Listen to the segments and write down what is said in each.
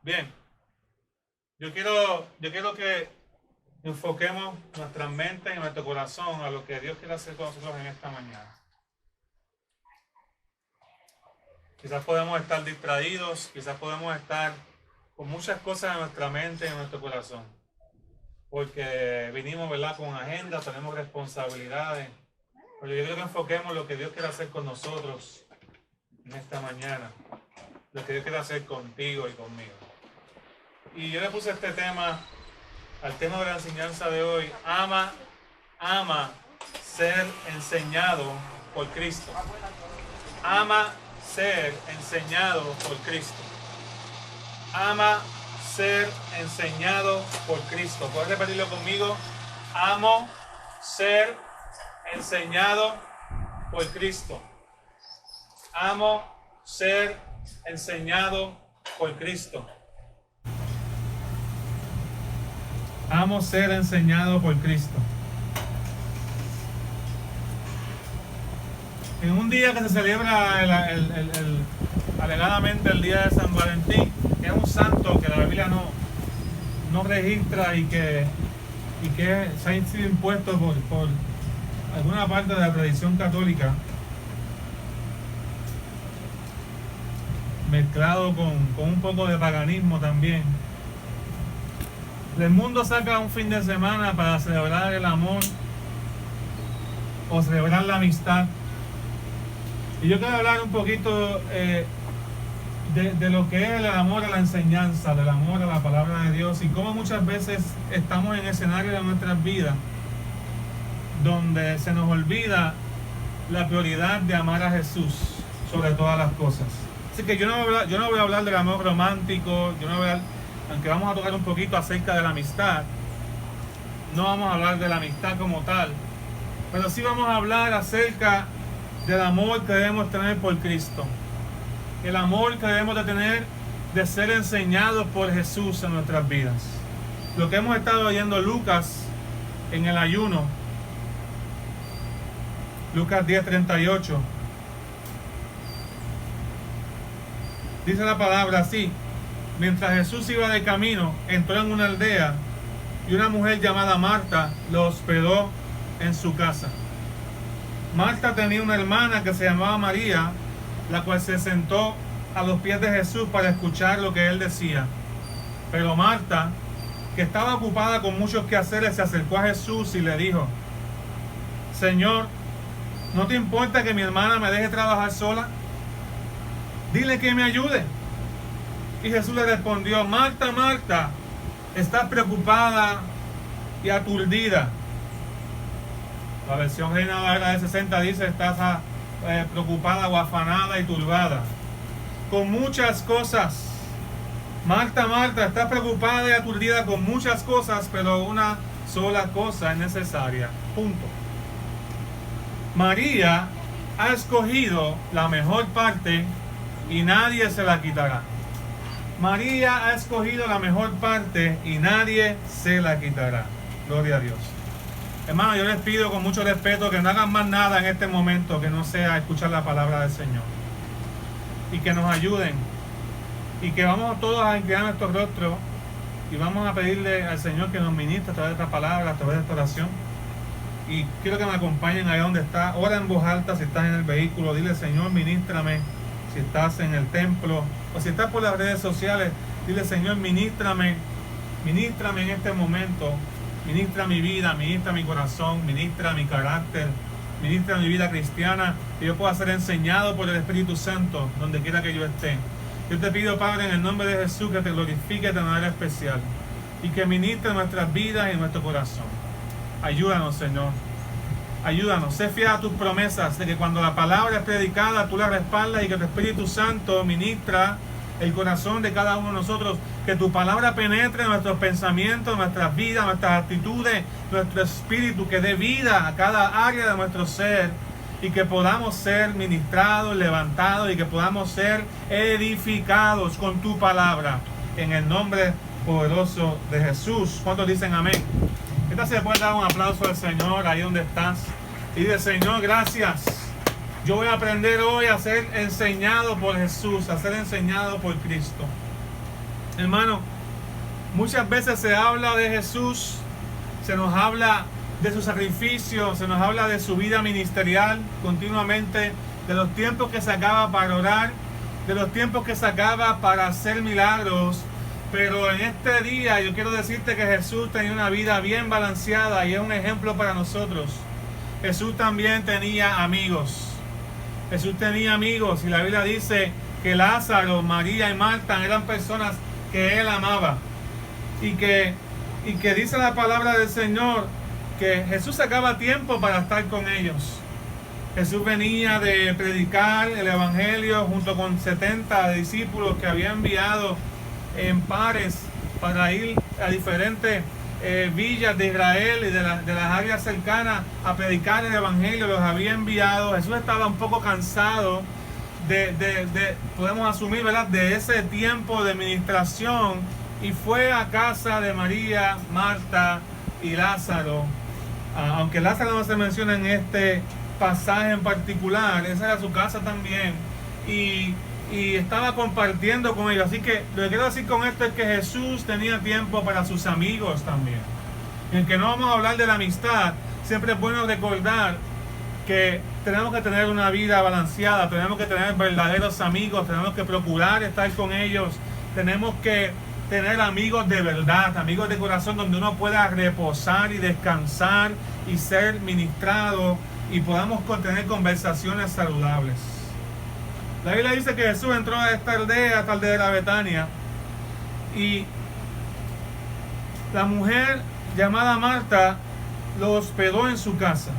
Bien, yo quiero que enfoquemos nuestra mente y nuestro corazón a lo que Dios quiere hacer con nosotros en esta mañana. Quizás podemos estar distraídos, quizás podemos estar con muchas cosas en nuestra mente y en nuestro corazón, porque vinimos, ¿verdad?, con agenda, tenemos responsabilidades, pero yo quiero que enfoquemos lo que Dios quiere hacer con nosotros en esta mañana, lo que Dios quiere hacer contigo y conmigo. Y yo le puse este tema, al tema de la enseñanza de hoy: ama ser enseñado por Cristo. Ama ser enseñado por Cristo. Ama ser enseñado por Cristo. ¿Puedes repetirlo conmigo? Amo ser enseñado por Cristo. Amo ser enseñado por Cristo. Amo ser enseñado por Cristo. En un día que se celebra alegadamente el día de San Valentín, que es un santo que la Biblia no registra y que se ha sido impuesto por alguna parte de la tradición católica, mezclado con un poco de paganismo también. El mundo saca un fin de semana para celebrar el amor o celebrar la amistad. Y yo quiero hablar un poquito de lo que es el amor a la enseñanza, del amor a la palabra de Dios, y cómo muchas veces estamos en escenarios de nuestras vidas donde se nos olvida la prioridad de amar a Jesús sobre todas las cosas. Así que yo no voy a hablar del amor romántico, aunque vamos a tocar un poquito acerca de la amistad. No vamos a hablar de la amistad como tal, pero sí vamos a hablar acerca del amor que debemos tener por Cristo. El amor que debemos de tener de ser enseñados por Jesús en nuestras vidas. Lo que hemos estado leyendo Lucas en el ayuno, Lucas 10:38. Dice la palabra así: mientras Jesús iba de camino, entró en una aldea y una mujer llamada Marta lo hospedó en su casa. Marta tenía una hermana que se llamaba María, la cual se sentó a los pies de Jesús para escuchar lo que él decía. Pero Marta, que estaba ocupada con muchos quehaceres, se acercó a Jesús y le dijo: Señor, ¿no te importa que mi hermana me deje trabajar sola? Dile que me ayude. Y Jesús le respondió: Marta, Marta, estás preocupada y aturdida. La versión Reina Valera de 60 dice: estás preocupada o afanada y turbada con muchas cosas. Marta, Marta, estás preocupada y aturdida con muchas cosas, pero una sola cosa es necesaria. Punto. María ha escogido la mejor parte y nadie se la quitará. María ha escogido la mejor parte y nadie se la quitará. Gloria a Dios. Hermano, yo les pido con mucho respeto que no hagan más nada en este momento que no sea escuchar la palabra del Señor. Y que nos ayuden. Y que vamos todos a inclinar nuestro rostro y vamos a pedirle al Señor que nos ministre a través de esta palabra, a través de esta oración. Y quiero que me acompañen ahí donde está. Ora en voz alta si estás en el vehículo. Dile: Señor, ministrame. Si estás en el templo o si estás por las redes sociales, dile: Señor, ministrame en este momento. Ministra mi vida, ministra mi corazón, ministra mi carácter, ministra mi vida cristiana, que yo pueda ser enseñado por el Espíritu Santo donde quiera que yo esté. Yo te pido, Padre, en el nombre de Jesús, que te glorifiques de manera especial y que ministre nuestras vidas y nuestro corazón. Ayúdanos, Señor. Ayúdanos, sé fiel a tus promesas de que cuando la palabra es predicada, tú la respaldas y que tu Espíritu Santo ministra el corazón de cada uno de nosotros. Que tu palabra penetre en nuestros pensamientos, nuestras vidas, nuestras actitudes, nuestro espíritu, que dé vida a cada área de nuestro ser y que podamos ser ministrados, levantados y que podamos ser edificados con tu palabra. En el nombre poderoso de Jesús. ¿Cuántos dicen amén? Esta se puede dar un aplauso al Señor ahí donde estás. Y dice: Señor, gracias. Yo voy a aprender hoy a ser enseñado por Jesús, a ser enseñado por Cristo. Hermano, muchas veces se habla de Jesús, se nos habla de su sacrificio, se nos habla de su vida ministerial continuamente, de los tiempos que sacaba para orar, de los tiempos que sacaba para hacer milagros. Pero en este día yo quiero decirte que Jesús tenía una vida bien balanceada y es un ejemplo para nosotros. Jesús también tenía amigos. Jesús tenía amigos y la Biblia dice que Lázaro, María y Marta eran personas que él amaba. Y que dice la palabra del Señor que Jesús sacaba tiempo para estar con ellos. Jesús venía de predicar el Evangelio junto con 70 discípulos que había enviado en pares para ir a diferentes villas de Israel y de las áreas cercanas a predicar el Evangelio. Los había enviado. Jesús estaba un poco cansado podemos asumir, ¿verdad?, de ese tiempo de ministración, y fue a casa de María, Marta y Lázaro. Aunque Lázaro no se menciona en este pasaje en particular, esa era su casa también, y estaba compartiendo con ellos. Así que lo que quiero decir con esto es que Jesús tenía tiempo para sus amigos también. Y aunque no vamos a hablar de la amistad, siempre es bueno recordar que tenemos que tener una vida balanceada, tenemos que tener verdaderos amigos, tenemos que procurar estar con ellos, tenemos que tener amigos de verdad, amigos de corazón, donde uno pueda reposar y descansar y ser ministrado y podamos tener conversaciones saludables. La Biblia dice que Jesús entró a esta aldea de la Betania, y la mujer llamada Marta lo hospedó en su casa.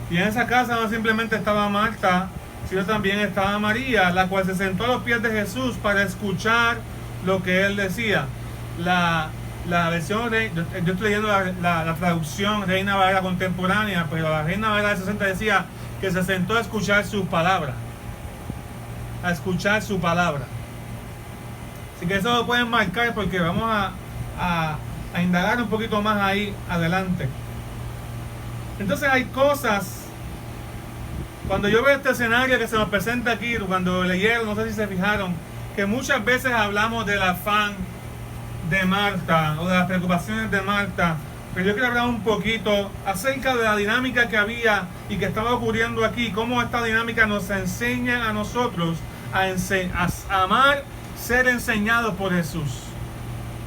Y en esa casa no simplemente estaba Marta, sino también estaba María, la cual se sentó a los pies de Jesús para escuchar lo que él decía. La versión, yo estoy leyendo la traducción Reina Valera contemporánea, pero la Reina Valera de 60 decía que se sentó a escuchar su palabra. A escuchar su palabra. Así que eso lo pueden marcar, porque vamos a indagar un poquito más ahí adelante. Entonces hay cosas, cuando yo veo este escenario que se nos presenta aquí, cuando leyeron, no sé si se fijaron, que muchas veces hablamos del afán de Marta o de las preocupaciones de Marta, pero yo quiero hablar un poquito acerca de la dinámica que había y que estaba ocurriendo aquí, cómo esta dinámica nos enseña a nosotros a amar, ser enseñados por Jesús.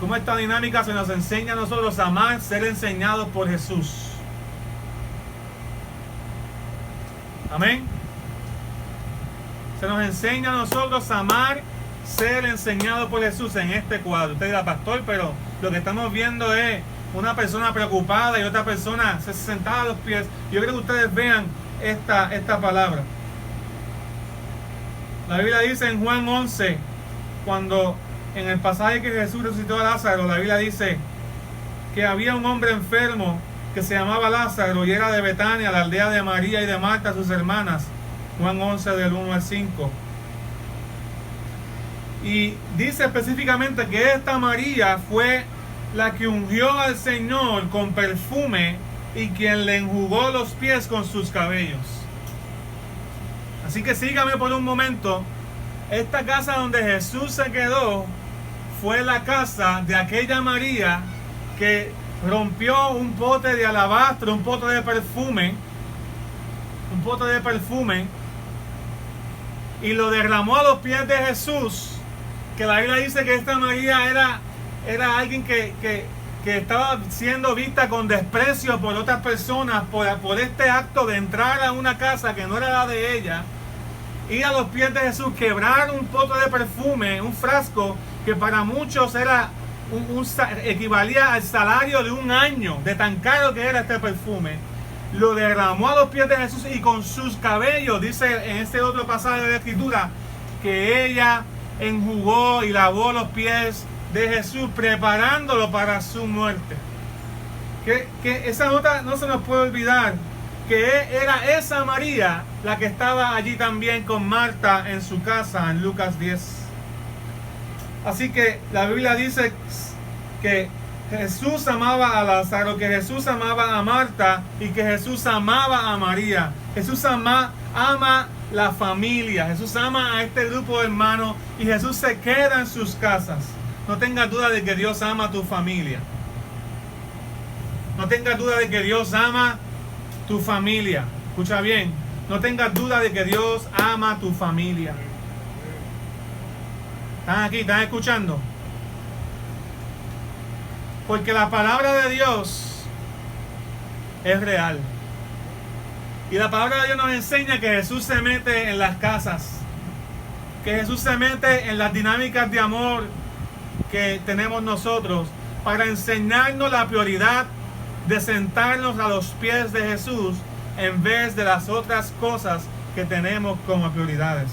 Cómo esta dinámica se nos enseña a nosotros a amar, ser enseñados por Jesús. Amén. Se nos enseña a nosotros a amar, ser enseñados por Jesús en este cuadro. Usted dirá, pastor, pero lo que estamos viendo es una persona preocupada y otra persona sentada a los pies. Yo creo que ustedes vean esta palabra. La Biblia dice en Juan 11, cuando en el pasaje que Jesús resucitó a Lázaro, la Biblia dice que había un hombre enfermo que se llamaba Lázaro y era de Betania, la aldea de María y de Marta, sus hermanas. Juan 11 del 1 al 5. Y dice específicamente que esta María fue la que ungió al Señor con perfume y quien le enjugó los pies con sus cabellos. Así que sígame por un momento. Esta casa donde Jesús se quedó fue la casa de aquella María que rompió un pote de alabastro, un pote de perfume, y lo derramó a los pies de Jesús. Que la Biblia dice que esta María era alguien que estaba siendo vista con desprecio por otras personas por este acto de entrar a una casa que no era la de ella, ir a los pies de Jesús, quebrar un pote de perfume, un frasco que para muchos era equivalía al salario de un año, de tan caro que era este perfume. Lo derramó a los pies de Jesús y con sus cabellos, dice en este otro pasaje de la Escritura, que ella enjugó y lavó los pies de Jesús, preparándolo para su muerte. Que esa nota no se nos puede olvidar, que era esa María la que estaba allí también con Marta en su casa en Lucas 10. Así que la Biblia dice que Jesús amaba a Lázaro, que Jesús amaba a Marta y que Jesús amaba a María. Jesús ama la familia, Jesús ama a este grupo de hermanos y Jesús se queda en sus casas. No tengas duda de que Dios ama a tu familia. No tengas duda de que Dios ama tu familia. Escucha bien. No tengas duda de que Dios ama a tu familia. ¿Están aquí? ¿Están escuchando? Porque la palabra de Dios es real. Y la palabra de Dios nos enseña que Jesús se mete en las casas. Que Jesús se mete en las dinámicas de amor que tenemos nosotros para enseñarnos la prioridad de sentarnos a los pies de Jesús en vez de las otras cosas que tenemos como prioridades.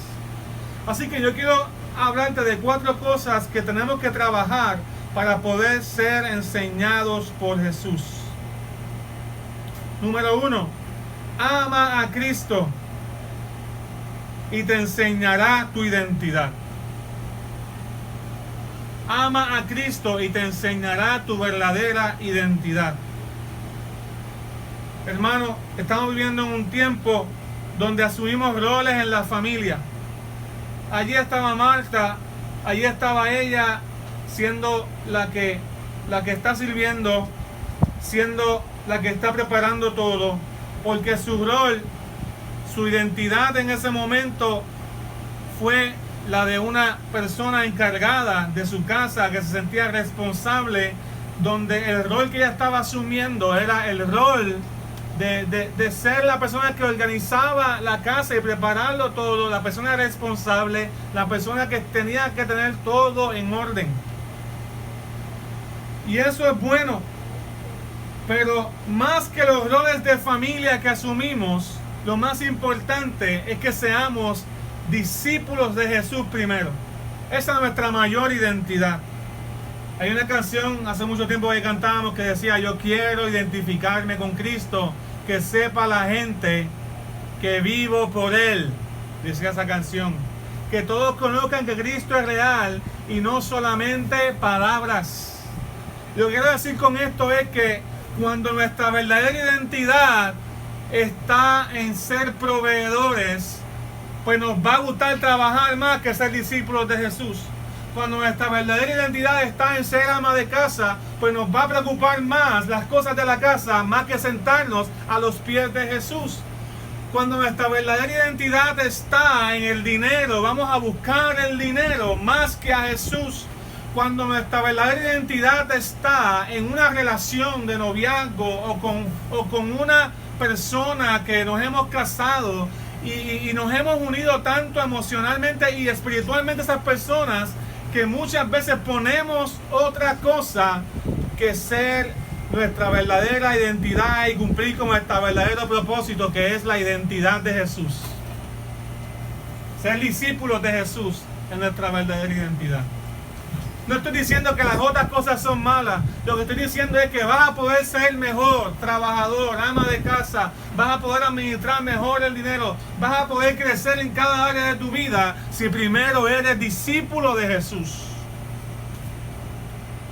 Así que yo quiero hablarte de 4 cosas que tenemos que trabajar para poder ser enseñados por Jesús. Número 1, ama a Cristo y te enseñará tu identidad. Ama a Cristo y te enseñará tu verdadera identidad. Hermano, estamos viviendo en un tiempo donde asumimos roles en la familia. Allí estaba Marta, allí estaba ella siendo la que está sirviendo, siendo la que está preparando todo, porque su rol, su identidad en ese momento fue la de una persona encargada de su casa que se sentía responsable, donde el rol que ella estaba asumiendo era el rol de ser la persona que organizaba la casa y prepararlo todo, la persona responsable, la persona que tenía que tener todo en orden. Y eso es bueno, pero más que los roles de familia que asumimos, lo más importante es que seamos discípulos de Jesús primero. Esa es nuestra mayor identidad. Hay una canción hace mucho tiempo que cantábamos que decía: yo quiero identificarme con Cristo, que sepa la gente que vivo por Él. Decía esa canción. Que todos conozcan que Cristo es real y no solamente palabras. Lo que quiero decir con esto es que cuando nuestra verdadera identidad está en ser proveedores, pues nos va a gustar trabajar más que ser discípulos de Jesús. Cuando nuestra verdadera identidad está en ser ama de casa, pues nos va a preocupar más las cosas de la casa, más que sentarnos a los pies de Jesús. Cuando nuestra verdadera identidad está en el dinero, vamos a buscar el dinero más que a Jesús. Cuando nuestra verdadera identidad está en una relación de noviazgo o con una persona que nos hemos casado y nos hemos unido tanto emocionalmente y espiritualmente a esas personas, que muchas veces ponemos otra cosa que ser nuestra verdadera identidad y cumplir con nuestro verdadero propósito, que es la identidad de Jesús. Ser discípulos de Jesús es nuestra verdadera identidad. No estoy diciendo que las otras cosas son malas. Lo que estoy diciendo es que vas a poder ser mejor trabajador, ama de casa. Vas a poder administrar mejor el dinero. Vas a poder crecer en cada área de tu vida si primero eres discípulo de Jesús.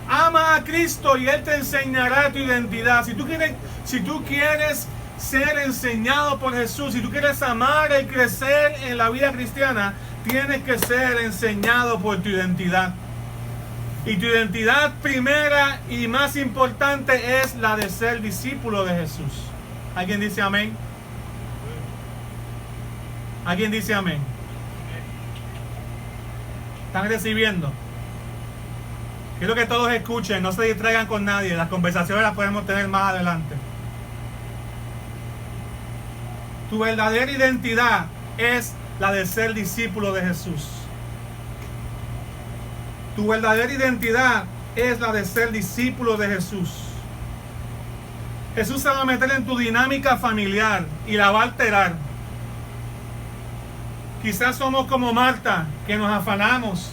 Ama a Cristo y Él te enseñará tu identidad. Si tú quieres ser enseñado por Jesús, si tú quieres amar y crecer en la vida cristiana, tienes que ser enseñado por tu identidad. Y tu identidad primera y más importante es la de ser discípulo de Jesús. ¿Alguien dice amén? ¿Alguien dice amén? ¿Están recibiendo? Quiero que todos escuchen, no se distraigan con nadie. Las conversaciones las podemos tener más adelante. Tu verdadera identidad es la de ser discípulo de Jesús. Tu verdadera identidad es la de ser discípulo de Jesús. Jesús se va a meter en tu dinámica familiar y la va a alterar. Quizás somos como Marta, que nos afanamos.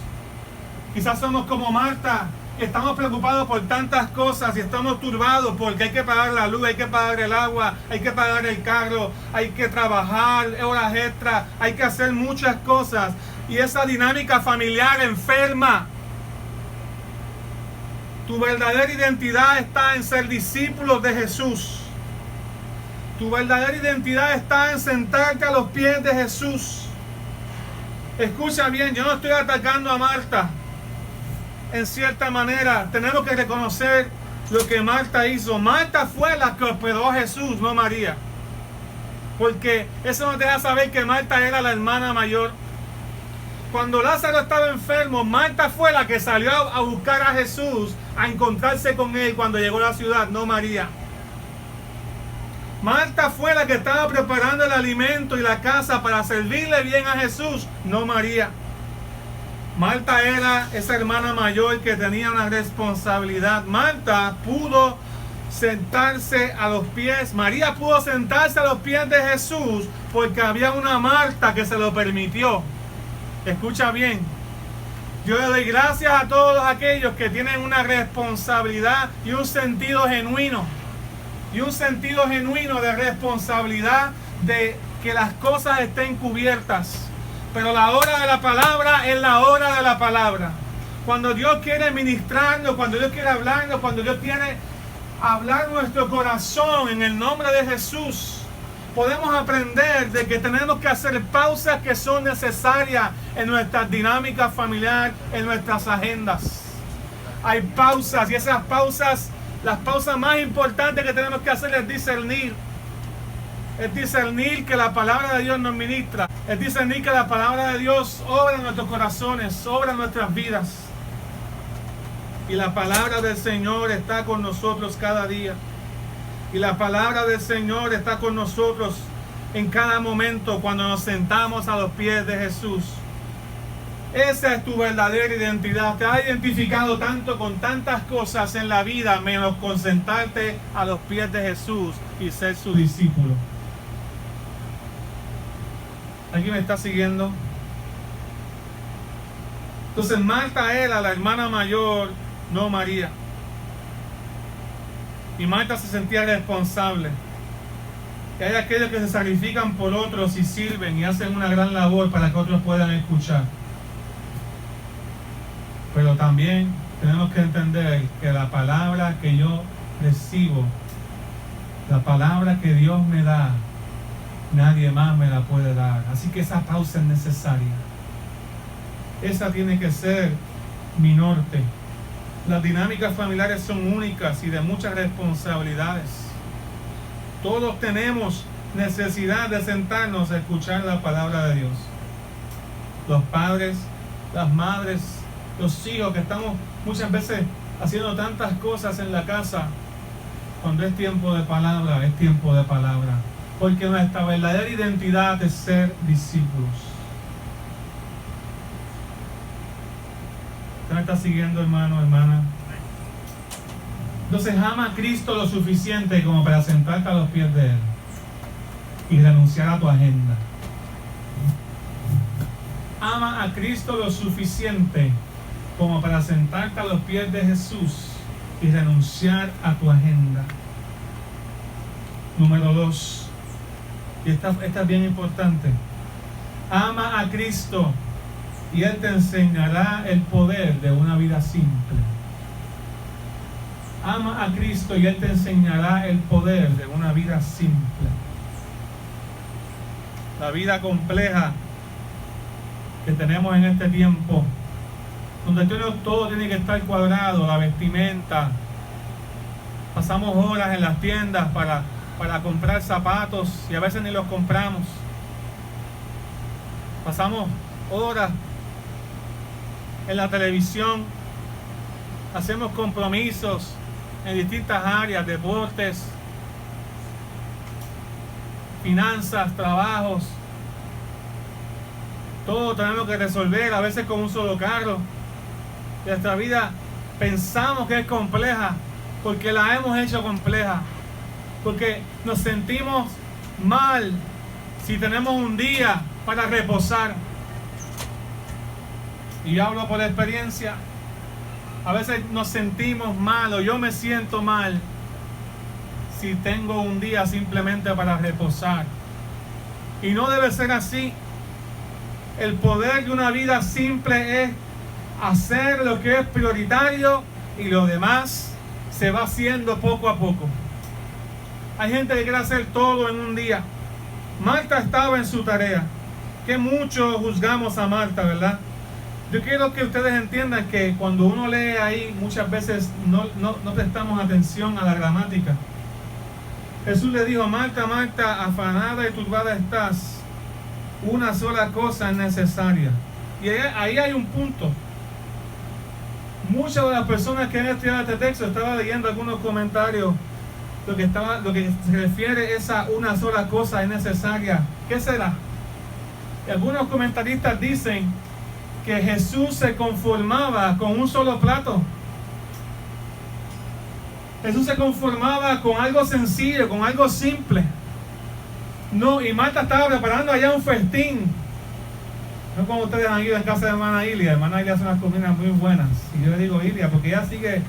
Quizás somos como Marta, que estamos preocupados por tantas cosas y estamos turbados porque hay que pagar la luz, hay que pagar el agua, hay que pagar el carro, hay que trabajar horas extras, hay que hacer muchas cosas. Y esa dinámica familiar enferma. Tu verdadera identidad está en ser discípulos de Jesús. Tu verdadera identidad está en sentarte a los pies de Jesús. Escucha bien, yo no estoy atacando a Marta. en cierta manera, tenemos que reconocer lo que Marta hizo. Marta fue la que hospedó a Jesús, no María. Porque eso nos deja saber que Marta era la hermana mayor. Cuando Lázaro estaba enfermo, Marta fue la que salió a buscar a Jesús, a encontrarse con él cuando llegó a la ciudad, no María. Marta fue la que estaba preparando el alimento y la casa para servirle bien a Jesús, no María. Marta era esa hermana mayor que tenía una responsabilidad. Marta pudo sentarse a los pies. María pudo sentarse a los pies de Jesús porque había una Marta que se lo permitió. Escucha bien. Yo le doy gracias a todos aquellos que tienen una responsabilidad y un sentido genuino. Y un sentido genuino de responsabilidad de que las cosas estén cubiertas. Pero la hora de la palabra es la hora de la palabra. Cuando Dios quiere ministrarnos, cuando Dios quiere hablarnos, cuando Dios quiere hablar nuestro corazón en el nombre de Jesús, podemos aprender de que tenemos que hacer pausas que son necesarias en nuestras dinámicas familiares, en nuestras agendas. Hay pausas y esas pausas, las pausas más importantes que tenemos que hacer es discernir. Es discernir que la palabra de Dios nos ministra. Es discernir que la palabra de Dios obra en nuestros corazones, obra en nuestras vidas. Y la palabra del Señor está con nosotros cada día. Y la palabra del Señor está con nosotros en cada momento cuando nos sentamos a los pies de Jesús. Esa es tu verdadera identidad. Te has identificado tanto con tantas cosas en la vida, menos con sentarte a los pies de Jesús y ser su discípulo. ¿Alguien me está siguiendo? Entonces Marta era la hermana mayor, no María. Y Marta se sentía responsable. Que hay aquellos que se sacrifican por otros y sirven y hacen una gran labor para que otros puedan escuchar. Pero también tenemos que entender que la palabra que yo recibo, la palabra que Dios me da, nadie más me la puede dar. Así que esa pausa es necesaria. Esa tiene que ser mi norte. Las dinámicas familiares son únicas y de muchas responsabilidades. Todos tenemos necesidad de sentarnos a escuchar la palabra de Dios. Los padres, las madres, los hijos, que estamos muchas veces haciendo tantas cosas en la casa. Cuando es tiempo de palabra, es tiempo de palabra. Porque nuestra verdadera identidad es ser discípulos. ¿Usted me está siguiendo, hermano, hermana? Entonces ama a Cristo lo suficiente como para sentarte a los pies de Él y renunciar a tu agenda. Ama a Cristo lo suficiente como para sentarte a los pies de Jesús y renunciar a tu agenda. Número 2. Y esta es bien importante. Ama a Cristo y Él te enseñará el poder de una vida simple. Ama a Cristo y Él te enseñará el poder de una vida simple. La vida compleja que tenemos en este tiempo, donde todo tiene que estar cuadrado, la vestimenta. Pasamos horas en las tiendas para comprar zapatos y a veces ni los compramos. Pasamos horas en la televisión, hacemos compromisos en distintas áreas, deportes, finanzas, trabajos. Todo tenemos que resolver, a veces con un solo carro. Nuestra vida pensamos que es compleja porque la hemos hecho compleja. Porque nos sentimos mal si tenemos un día para reposar. Y yo hablo por experiencia. A veces nos sentimos mal, o yo me siento mal si tengo un día simplemente para reposar. Y no debe ser así. El poder de una vida simple es hacer lo que es prioritario y lo demás se va haciendo poco a poco. Hay gente que quiere hacer todo en un día. Marta estaba en su tarea. Que mucho juzgamos a Marta, ¿verdad? Yo quiero que ustedes entiendan que cuando uno lee ahí, muchas veces no prestamos atención a la gramática. Jesús le dijo: Marta, Marta, afanada y turbada estás, una sola cosa es necesaria. Y ahí hay un punto. Muchas de las personas que han estudiado este texto, estaba leyendo algunos comentarios, lo que se refiere es a una sola cosa es necesaria. ¿Qué será? Y algunos comentaristas dicen que Jesús se conformaba con un solo plato. Jesús se conformaba con algo sencillo, con algo simple. No, y Marta estaba preparando allá un festín. No como ustedes han ido en casa de hermana Ilia. Hermana Ilia hace unas comidas muy buenas. Y yo le digo Ilia porque ella sigue,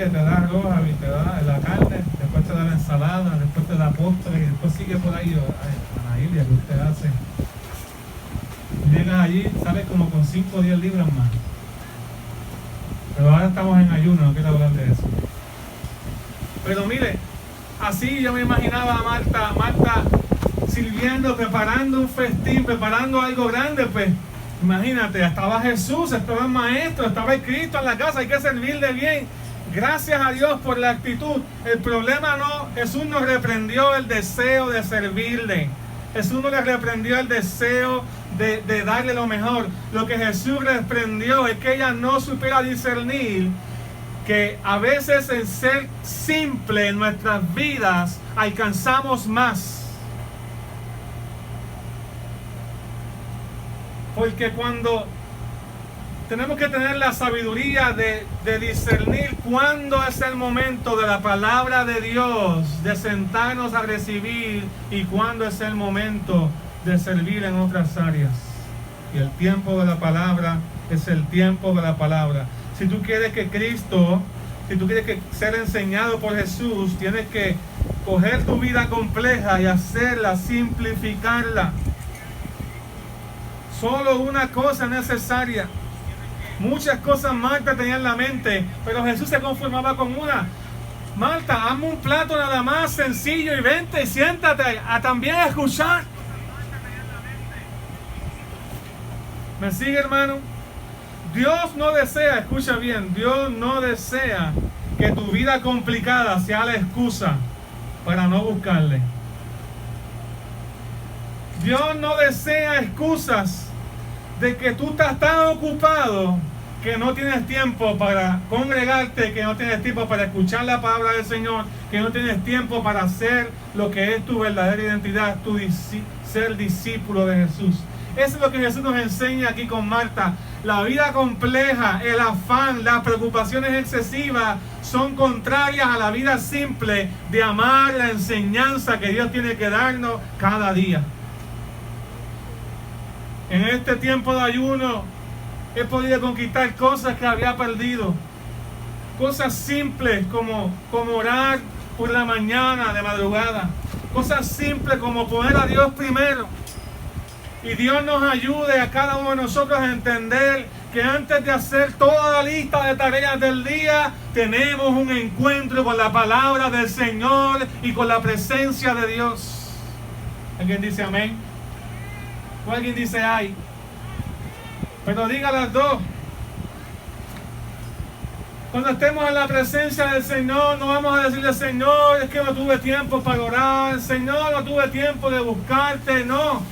te da arroz, te da la carne, después te da la ensalada, después te da postre y después sigue por ahí. Hermana Ilia, ¿qué usted hace? Llegas allí, sales como con 5 o 10 libras más. Pero ahora estamos en ayuno, no quiero hablar de eso. Pero mire, así yo me imaginaba a Marta sirviendo, preparando un festín, preparando algo grande. Pues imagínate, estaba Jesús, estaba el maestro, estaba el Cristo en la casa, hay que servirle bien. Gracias a Dios por la actitud. El problema Jesús nos reprendió el deseo de servirle. Jesús no le reprendió el deseo de darle lo mejor. Lo que Jesús reprendió es que ella no supiera discernir que a veces en ser simple en nuestras vidas alcanzamos más. Porque cuando tenemos que tener la sabiduría de discernir cuándo es el momento de la palabra de Dios, de sentarnos a recibir, y cuándo es el momento de servir en otras áreas. Y el tiempo de la palabra es el tiempo de la palabra. Si tú quieres que Cristo, si tú quieres ser enseñado por Jesús, tienes que coger tu vida compleja y hacerla, simplificarla. Solo una cosa necesaria. Muchas cosas Marta tenía en la mente, pero Jesús se conformaba con una. Marta, hazme un plato nada más sencillo y vente y siéntate a también escuchar. ¿Me sigue, hermano? Dios no desea, escucha bien, Dios no desea que tu vida complicada sea la excusa para no buscarle. Dios no desea excusas de que tú estás tan ocupado que no tienes tiempo para congregarte, que no tienes tiempo para escuchar la palabra del Señor, que no tienes tiempo para hacer lo que es tu verdadera identidad, ser discípulo de Jesús. Eso es lo que Jesús nos enseña aquí con Marta. La vida compleja, el afán, las preocupaciones excesivas son contrarias a la vida simple de amar la enseñanza que Dios tiene que darnos cada día. En este tiempo de ayuno he podido conquistar cosas que había perdido. Cosas simples como orar por la mañana de madrugada. Cosas simples como poner a Dios primero. Y Dios nos ayude a cada uno de nosotros a entender que antes de hacer toda la lista de tareas del día, tenemos un encuentro con la palabra del Señor y con la presencia de Dios. ¿Alguien dice amén? ¿O alguien dice ay? Pero diga las dos. Cuando estemos en la presencia del Señor, no vamos a decirle: Señor, es que no tuve tiempo para orar, Señor, no tuve tiempo de buscarte. No,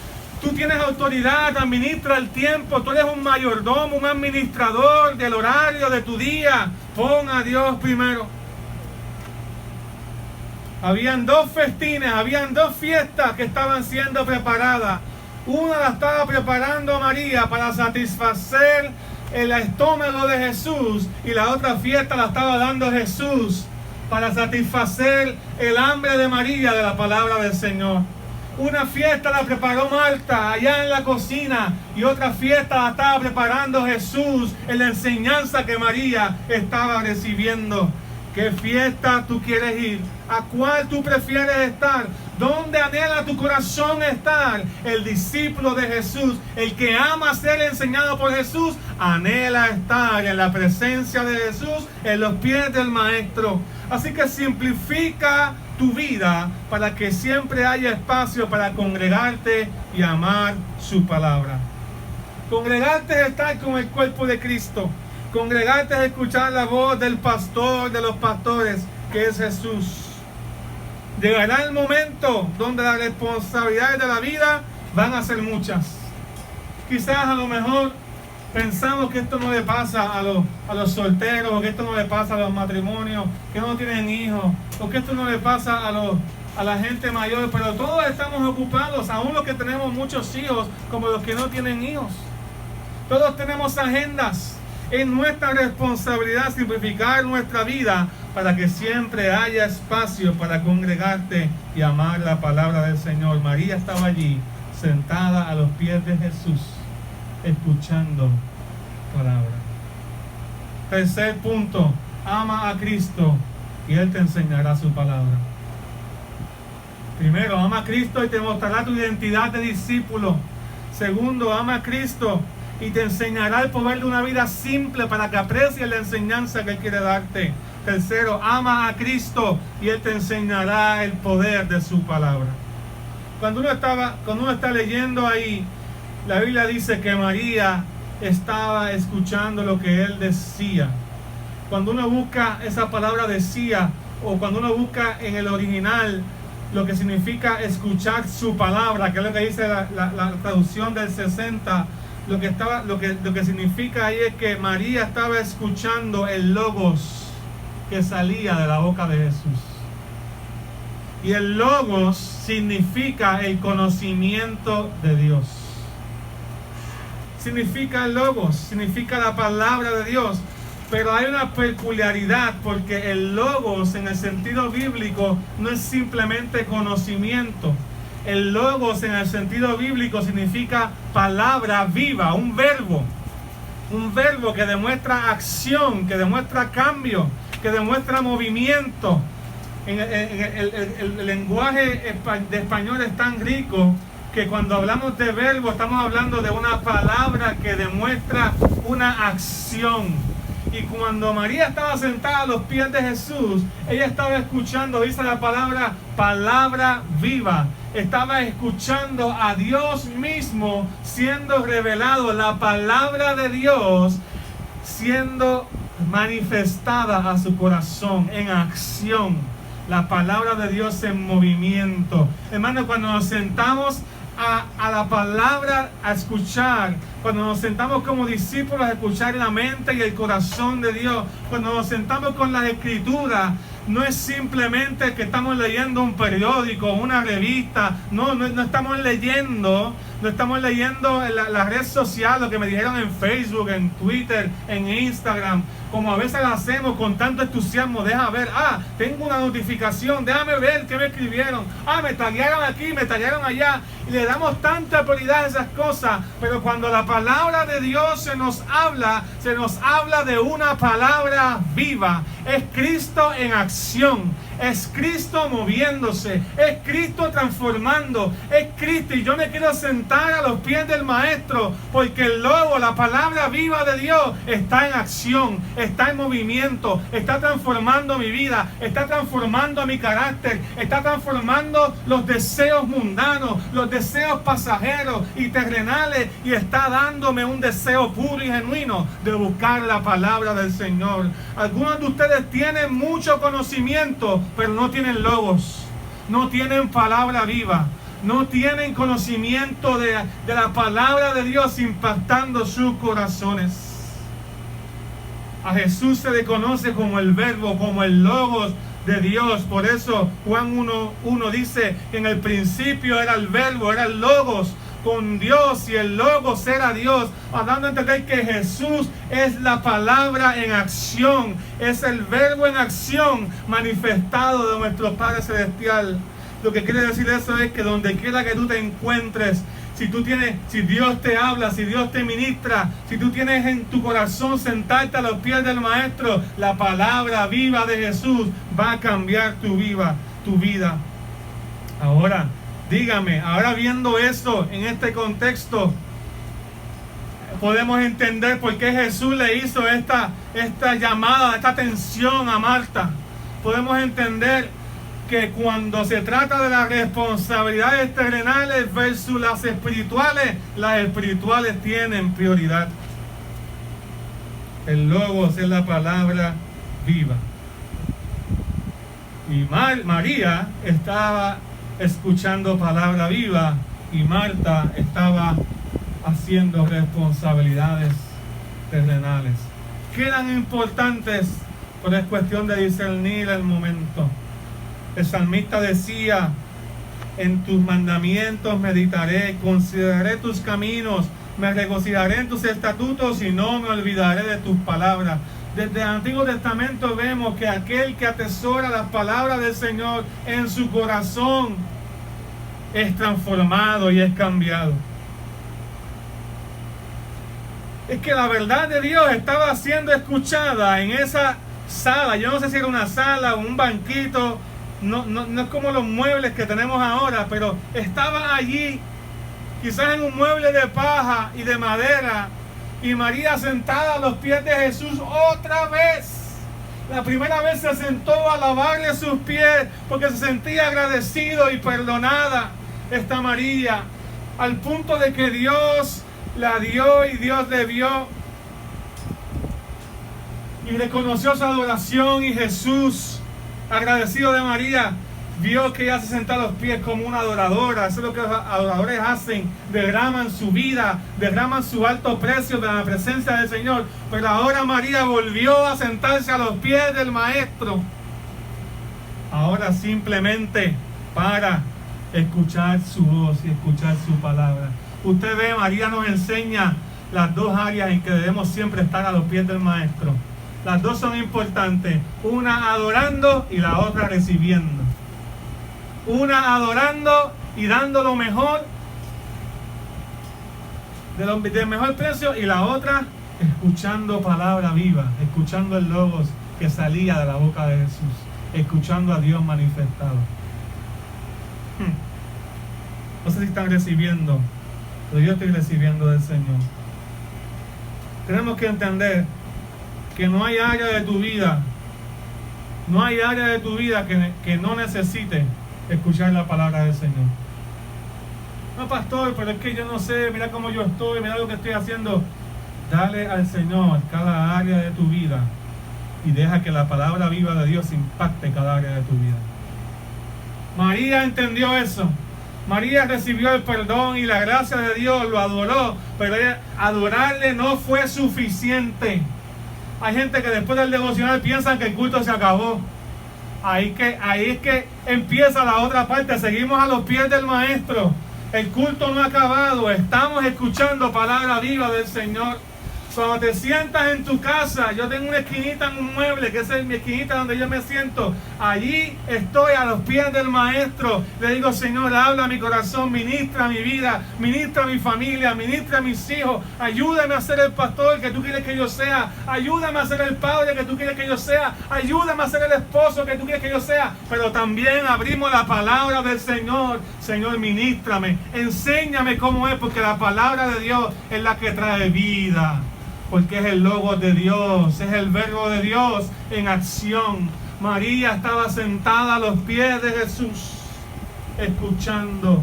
tú tienes autoridad, administra el tiempo, tú eres un mayordomo, un administrador del horario de tu día. Pon a Dios primero. Habían 2 festines, habían 2 fiestas que estaban siendo preparadas. Una la estaba preparando María para satisfacer el estómago de Jesús, y la otra fiesta la estaba dando Jesús para satisfacer el hambre de María de la palabra del Señor. Una fiesta la preparó Marta allá en la cocina, y otra fiesta la estaba preparando Jesús en la enseñanza que María estaba recibiendo. ¿Qué fiesta tú quieres ir? ¿A cuál tú prefieres estar? ¿Dónde anhela tu corazón estar? El discípulo de Jesús, el que ama ser enseñado por Jesús, anhela estar en la presencia de Jesús, en los pies del Maestro. Así que simplifica tu vida para que siempre haya espacio para congregarte y amar su palabra. Congregarte es estar con el cuerpo de Cristo. Congregarte es escuchar la voz del pastor, de los pastores, que es Jesús. Llegará el momento donde las responsabilidades de la vida van a ser muchas. Quizás a lo mejor pensamos que esto no le pasa a los solteros, o que esto no le pasa a los matrimonios que no tienen hijos, o que esto no le pasa a la gente mayor, pero todos estamos ocupados, aún los que tenemos muchos hijos, como los que no tienen hijos. Todos tenemos agendas. Es nuestra responsabilidad simplificar nuestra vida para que siempre haya espacio para congregarte y amar la palabra del Señor. María estaba allí, sentada a los pies de Jesús, escuchando palabra. Tercer punto, ama a Cristo y Él te enseñará su palabra. Primero, ama a Cristo y te mostrará tu identidad de discípulo. Segundo, ama a Cristo y te enseñará el poder de una vida simple para que aprecies la enseñanza que Él quiere darte. Tercero, ama a Cristo y Él te enseñará el poder de su palabra. Cuando uno está leyendo ahí, la Biblia dice que María estaba escuchando lo que Él decía. Cuando uno busca esa palabra decía, o cuando uno busca en el original lo que significa escuchar su palabra, que es lo que dice la traducción del 60, lo que significa ahí es que María estaba escuchando el logos que salía de la boca de Jesús. Y el logos significa el conocimiento de Dios. Significa el logos, significa la palabra de Dios. Pero hay una peculiaridad, porque el logos en el sentido bíblico no es simplemente conocimiento. El logos en el sentido bíblico significa palabra viva, un verbo que demuestra acción, que demuestra cambio, que demuestra movimiento. El lenguaje de español es tan rico que cuando hablamos de verbo estamos hablando de una palabra que demuestra una acción. Y cuando María estaba sentada a los pies de Jesús, ella estaba escuchando, dice la palabra viva. Estaba escuchando a Dios mismo siendo revelado, la palabra de Dios siendo manifestada a su corazón en acción. La palabra de Dios en movimiento. Hermano, cuando nos sentamos a la palabra a escuchar, cuando nos sentamos como discípulos a escuchar la mente y el corazón de Dios, cuando nos sentamos con las escrituras, no es simplemente que estamos leyendo un periódico, una revista, no estamos leyendo la red social, lo que me dijeron en Facebook, en Twitter, en Instagram, como a veces lo hacemos con tanto entusiasmo. Deja ver, tengo una notificación, déjame ver qué me escribieron, me taguearon aquí, me taguearon allá, y le damos tanta prioridad a esas cosas. Pero cuando la palabra de Dios se nos habla de una palabra viva. Es Cristo en acción, es Cristo moviéndose, es Cristo transformando, es Cristo. Y yo me quiero sentar a los pies del Maestro, porque el logo, la palabra viva de Dios, está en acción, está en movimiento, está transformando mi vida, está transformando mi carácter, está transformando los deseos mundanos, los deseos pasajeros y terrenales, y está dándome un deseo puro y genuino de buscar la palabra del Señor. Algunos de ustedes tienen mucho conocimiento, pero no tienen logos, no tienen palabra viva, no tienen conocimiento de la palabra de Dios impactando sus corazones. A Jesús se le conoce como el verbo, como el logos de Dios. Por eso Juan 1:1 dice que en el principio era el verbo, era el logos con Dios, y el logos era Dios, dando a entender que Jesús es la palabra en acción, es el verbo en acción manifestado de nuestro Padre Celestial. Lo que quiere decir eso es que donde quiera que tú te encuentres, si Dios te habla, si Dios te ministra, si tú tienes en tu corazón sentarte a los pies del Maestro, la palabra viva de Jesús va a cambiar tu vida. Ahora, dígame, ahora viendo esto en este contexto, podemos entender por qué Jesús le hizo esta llamada, esta atención a Marta. Podemos entender que cuando se trata de las responsabilidades terrenales versus las espirituales tienen prioridad. El Logos es la palabra viva. Y María estaba escuchando palabra viva y Marta estaba haciendo responsabilidades terrenales. Que eran importantes, pero es cuestión de discernir el momento. El salmista decía: en tus mandamientos meditaré, consideraré tus caminos, me regocijaré en tus estatutos y no me olvidaré de tus palabras. Desde el Antiguo Testamento vemos que aquel que atesora las palabras del Señor en su corazón es transformado y es cambiado. Es que la verdad de Dios estaba siendo escuchada en esa sala. Yo no sé si era una sala o un banquito, no es como los muebles que tenemos ahora, pero estaba allí, quizás en un mueble de paja y de madera, y María sentada a los pies de Jesús otra vez. La primera vez se sentó a lavarle sus pies porque se sentía agradecido y perdonada esta María, al punto de que Dios la dio y Dios le vio y reconoció su adoración, y Jesús, agradecido de María, vio que ella se sentó a los pies como una adoradora. Eso es lo que los adoradores hacen: derraman su vida, derraman su alto precio de la presencia del Señor. Pero ahora María volvió a sentarse a los pies del Maestro, ahora simplemente para escuchar su voz y escuchar su palabra. Usted ve, María nos enseña las dos áreas en que debemos siempre estar a los pies del Maestro. Las dos son importantes, una adorando y la otra recibiendo. Una adorando y dando lo mejor, del mejor precio, y la otra escuchando palabra viva, escuchando el Logos que salía de la boca de Jesús, escuchando a Dios manifestado. No sé si están recibiendo, pero yo estoy recibiendo del Señor. Tenemos que entender que no hay área de tu vida, que no necesite escuchar la palabra del Señor. No, pastor, pero es que yo no sé, mira cómo yo estoy, mira lo que estoy haciendo. Dale al Señor cada área de tu vida y deja que la palabra viva de Dios impacte cada área de tu vida. María entendió eso. María recibió el perdón y la gracia de Dios, lo adoró, pero adorarle no fue suficiente. Hay gente que después del devocional piensan que el culto se acabó. Ahí es que empieza la otra parte. Seguimos a los pies del Maestro. El culto no ha acabado. Estamos escuchando palabra viva del Señor. Cuando te sientas en tu casa, yo tengo una esquinita en un mueble, que esa es mi esquinita donde yo me siento. Allí estoy a los pies del Maestro. Le digo: Señor, habla a mi corazón, ministra mi vida, ministra mi familia, ministra a mis hijos. Ayúdame a ser el pastor que tú quieres que yo sea. Ayúdame a ser el padre que tú quieres que yo sea. Ayúdame a ser el esposo que tú quieres que yo sea. Pero también abrimos la palabra del Señor. Señor, ministrame, enséñame cómo es, porque la palabra de Dios es la que trae vida. Porque es el Logos de Dios, es el Verbo de Dios en acción. María estaba sentada a los pies de Jesús, escuchando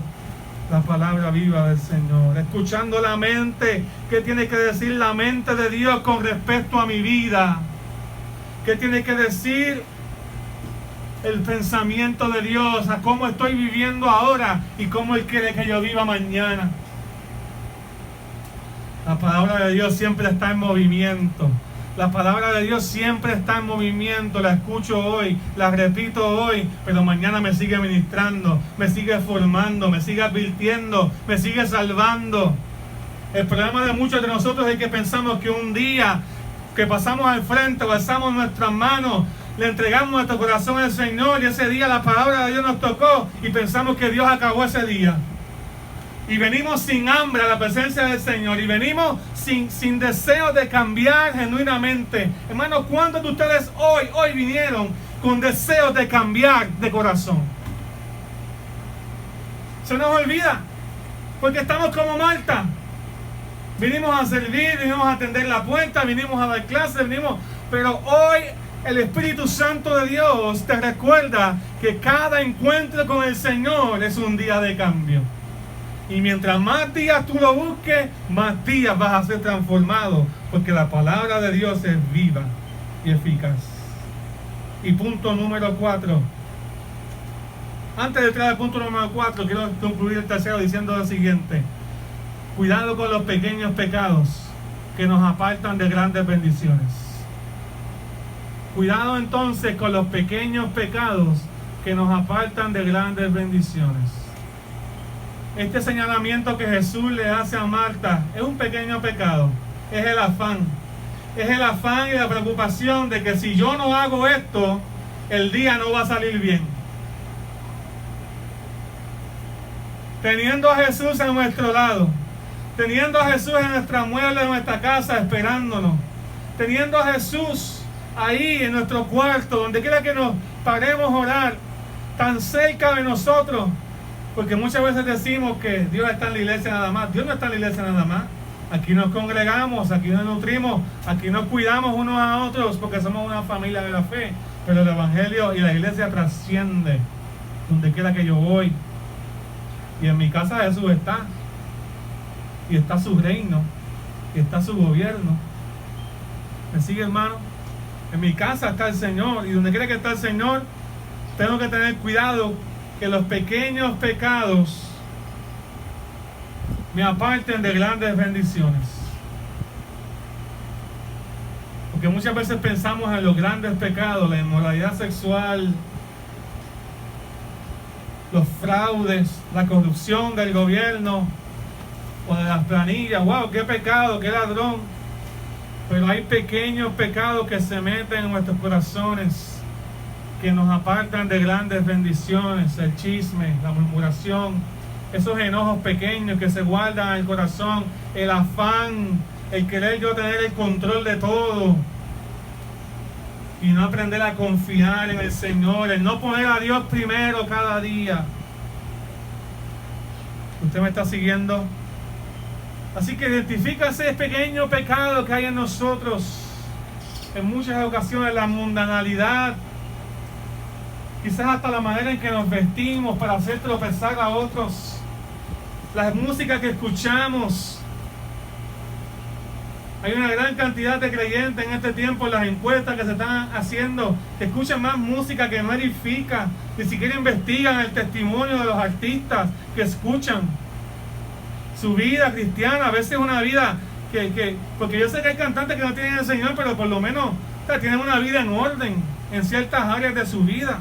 la palabra viva del Señor, escuchando la mente. ¿Qué tiene que decir la mente de Dios con respecto a mi vida? ¿Qué tiene que decir el pensamiento de Dios a cómo estoy viviendo ahora y cómo Él quiere que yo viva mañana? La palabra de Dios siempre está en movimiento. La palabra de Dios siempre está en movimiento. La escucho hoy, la repito hoy, pero mañana me sigue ministrando, me sigue formando, me sigue advirtiendo, me sigue salvando. El problema de muchos de nosotros es que pensamos que un día que pasamos al frente, alzamos nuestras manos, le entregamos nuestro corazón al Señor, y ese día la palabra de Dios nos tocó y pensamos que Dios acabó ese día. Y venimos sin hambre a la presencia del Señor. Y venimos sin deseo de cambiar genuinamente. Hermanos, ¿cuántos de ustedes hoy vinieron con deseos de cambiar de corazón? Se nos olvida. Porque estamos como Marta. Vinimos a servir, vinimos a atender la puerta, vinimos a dar clases, pero hoy el Espíritu Santo de Dios te recuerda que cada encuentro con el Señor es un día de cambio. Y mientras más días tú lo busques, más días vas a ser transformado, porque la palabra de Dios es viva y eficaz. Y punto número 4. Antes de entrar al punto número 4, quiero concluir el tercero diciendo lo siguiente: cuidado con los pequeños pecados que nos apartan de grandes bendiciones. Cuidado entonces con los pequeños pecados que nos apartan de grandes bendiciones. Este señalamiento que Jesús le hace a Marta es un pequeño pecado. Es el afán. Es el afán y la preocupación de que si yo no hago esto, el día no va a salir bien. Teniendo a Jesús a nuestro lado, teniendo a Jesús en nuestra mueble, en nuestra casa, esperándonos, teniendo a Jesús ahí en nuestro cuarto, donde quiera que nos paremos a orar, tan cerca de nosotros. Porque muchas veces decimos que Dios está en la iglesia nada más. Dios no está en la iglesia nada más. Aquí nos congregamos, aquí nos nutrimos, aquí nos cuidamos unos a otros porque somos una familia de la fe. Pero el Evangelio y la iglesia trasciende donde quiera que yo voy. Y en mi casa Jesús está. Y está su reino. Y está su gobierno. ¿Me sigue, hermano? En mi casa está el Señor. Y donde quiera que está el Señor, tengo que tener cuidado que los pequeños pecados me aparten de grandes bendiciones. Porque muchas veces pensamos en los grandes pecados, la inmoralidad sexual, los fraudes, la corrupción del gobierno o de las planillas. ¡Wow! ¡Qué pecado! ¡Qué ladrón! Pero hay pequeños pecados que se meten en nuestros corazones, que nos apartan de grandes bendiciones. El chisme, la murmuración, esos enojos pequeños que se guardan en el corazón, el afán, el querer yo tener el control de todo y no aprender a confiar en el Señor, el no poner a Dios primero cada día. ¿Usted me está siguiendo? Así que identifica ese pequeño pecado que hay en nosotros. En muchas ocasiones la mundanalidad, quizás hasta la manera en que nos vestimos para hacer tropezar a otros, la música que escuchamos. Hay una gran cantidad de creyentes en este tiempo, en las encuestas que se están haciendo, que escuchan más música que no edifica, ni siquiera investigan el testimonio de los artistas que escuchan. Su vida cristiana, a veces una vida porque yo sé que hay cantantes que no tienen el Señor, pero por lo menos tienen una vida en orden en ciertas áreas de su vida.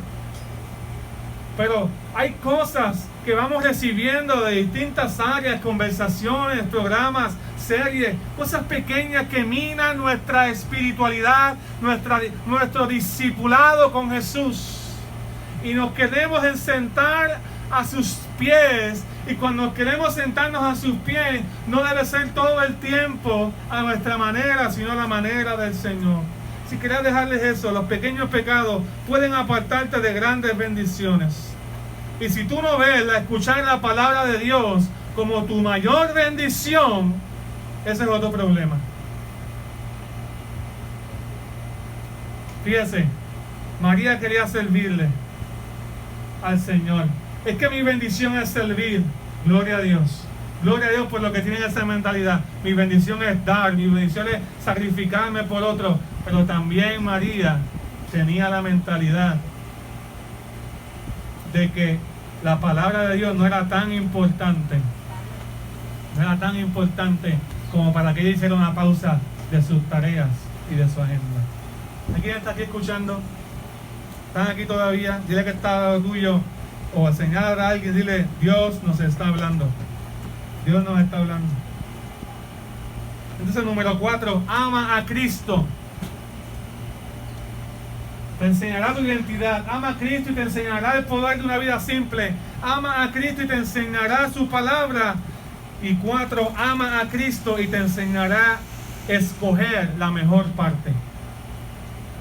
Pero hay cosas que vamos recibiendo de distintas áreas, conversaciones, programas, series, cosas pequeñas que minan nuestra espiritualidad, nuestro discipulado con Jesús. Y nos queremos sentar a sus pies, y cuando queremos sentarnos a sus pies, no debe ser todo el tiempo a nuestra manera, sino a la manera del Señor. Si quería dejarles eso, los pequeños pecados pueden apartarte de grandes bendiciones. Y si tú no ves escuchar la palabra de Dios como tu mayor bendición, ese es otro problema. Fíjese, María quería servirle al Señor. Es que mi bendición es servir. Gloria a Dios. Gloria a Dios por lo que tienen esa mentalidad. Mi bendición es dar, mi bendición es sacrificarme por otro. Pero también María tenía la mentalidad de que la palabra de Dios no era tan importante. No era tan importante como para que ella hiciera una pausa de sus tareas y de su agenda. ¿Quién está aquí escuchando? ¿Están aquí todavía? Dile que está tuyo. O señalar a alguien, dile: Dios nos está hablando. Dios nos está hablando. Entonces, número 4, ama a Cristo. Te enseñará tu identidad. Ama a Cristo y te enseñará el poder de una vida simple. Ama a Cristo y te enseñará su palabra. Y 4, ama a Cristo y te enseñará a escoger la mejor parte.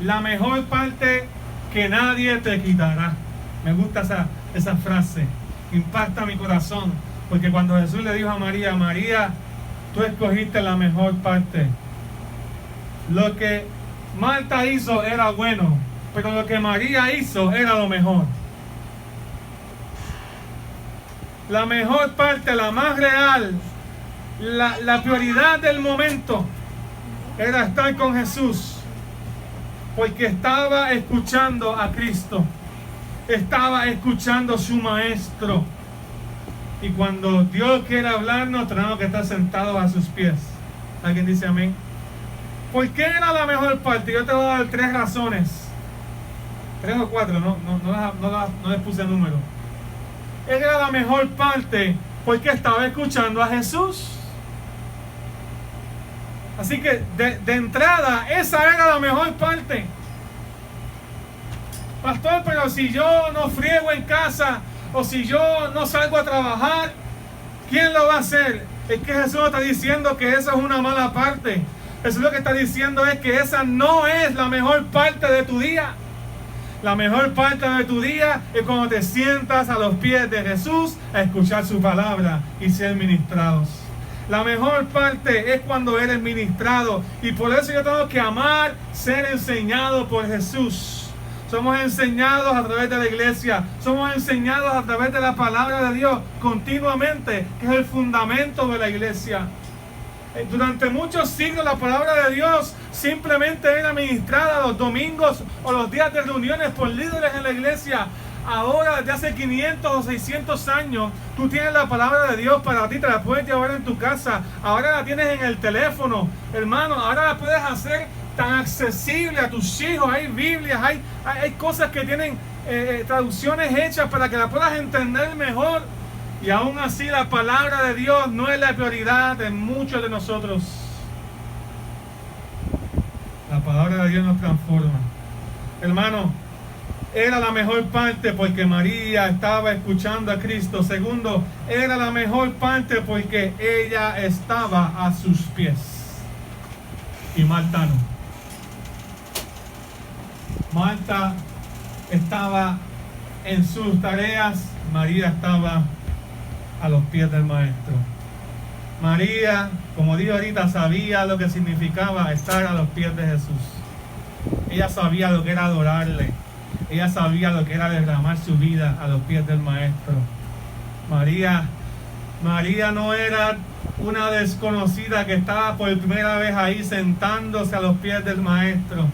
La mejor parte que nadie te quitará. Me gusta esa frase. Impacta mi corazón. Porque cuando Jesús le dijo a María: María, tú escogiste la mejor parte. Lo que Marta hizo era bueno, pero lo que María hizo era lo mejor. La mejor parte, la más real, la prioridad del momento era estar con Jesús, porque estaba escuchando a Cristo, estaba escuchando a su maestro. Y cuando Dios quiere hablarnos, tenemos que estar sentados a sus pies. ¿Alguien dice amén? ¿Por qué era la mejor parte? Yo te voy a dar 3 razones. 3 o 4, no les puse número. Era la mejor parte porque estaba escuchando a Jesús. Así que de entrada, esa era la mejor parte. Pastor, pero si yo no friego en casa, o si yo no salgo a trabajar, ¿quién lo va a hacer? Es que Jesús está diciendo que esa es una mala parte. Jesús lo que está diciendo es que esa no es la mejor parte de tu día. La mejor parte de tu día es cuando te sientas a los pies de Jesús a escuchar su palabra y ser ministrados. La mejor parte es cuando eres ministrado, y por eso yo tengo que amar ser enseñado por Jesús. Somos enseñados a través de la iglesia, somos enseñados a través de la palabra de Dios continuamente, que es el fundamento de la iglesia. Durante muchos siglos la palabra de Dios simplemente era ministrada los domingos o los días de reuniones por líderes en la iglesia. Ahora, desde hace 500 o 600 años, tú tienes la palabra de Dios para ti, te la puedes llevar en tu casa. Ahora la tienes en el teléfono, hermano. Ahora la puedes hacer tan accesible a tus hijos. Hay Biblias, hay cosas que tienen traducciones hechas para que la puedas entender mejor. Y aún así la palabra de Dios no es la prioridad de muchos de nosotros. La palabra de Dios nos transforma. Hermano, era la mejor parte porque María estaba escuchando a Cristo. Segundo, era la mejor parte porque ella estaba a sus pies. Y Marta no. Marta estaba en sus tareas, María estaba a los pies del maestro. María, como digo ahorita, sabía lo que significaba estar a los pies de Jesús. Ella sabía lo que era adorarle. Ella sabía lo que era derramar su vida a los pies del maestro. María no era una desconocida que estaba por primera vez ahí sentándose a los pies del maestro.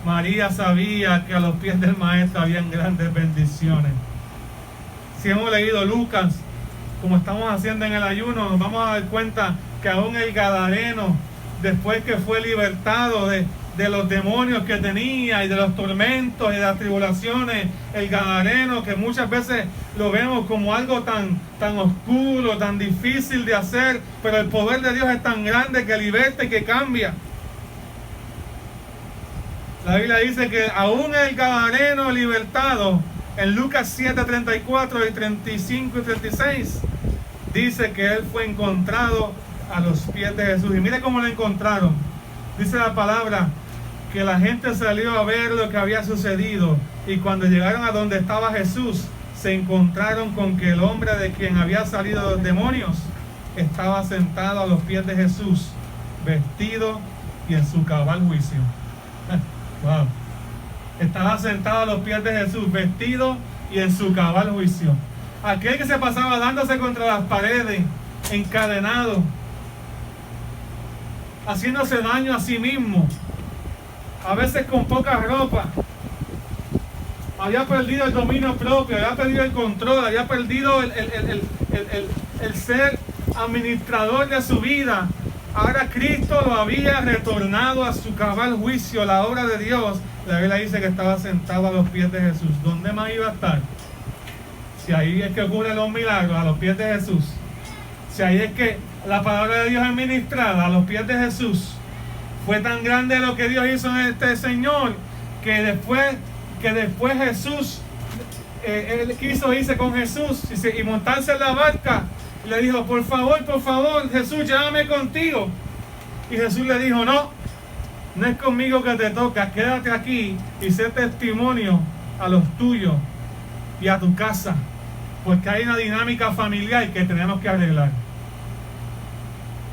María sabía que a los pies del maestro habían grandes bendiciones. Si hemos leído Lucas, como estamos haciendo en el ayuno, nos vamos a dar cuenta que aún el gadareno, después que fue libertado de los demonios que tenía y de los tormentos y de las tribulaciones, el gadareno, que muchas veces lo vemos como algo tan oscuro, tan difícil de hacer, pero el poder de Dios es tan grande que liberta y que cambia. La Biblia dice que aún el gadareno libertado, en Lucas 7, 34 y 35 y 36, dice que él fue encontrado a los pies de Jesús. Y mire cómo lo encontraron. Dice la palabra que la gente salió a ver lo que había sucedido, y cuando llegaron a donde estaba Jesús, se encontraron con que el hombre de quien había salido los demonios estaba sentado a los pies de Jesús, vestido y en su cabal juicio. Wow. Estaba sentado a los pies de Jesús, vestido y en su cabal juicio. Aquel que se pasaba dándose contra las paredes, encadenado, haciéndose daño a sí mismo, a veces con poca ropa, había perdido el dominio propio, había perdido el control, había perdido el ser administrador de su vida. Ahora Cristo lo había retornado a su cabal juicio, la obra de Dios. La Biblia dice que estaba sentado a los pies de Jesús. ¿Dónde más iba a estar? Si ahí es que ocurren los milagros, a los pies de Jesús. Si ahí es que la palabra de Dios es ministrada, a los pies de Jesús. Fue tan grande lo que Dios hizo en este Señor, que después Jesús, él quiso irse con Jesús y montarse en la barca. Y le dijo, por favor, Jesús, llévame contigo. Y Jesús le dijo, no es conmigo que te toca, quédate aquí y sé testimonio a los tuyos y a tu casa, porque hay una dinámica familiar que tenemos que arreglar.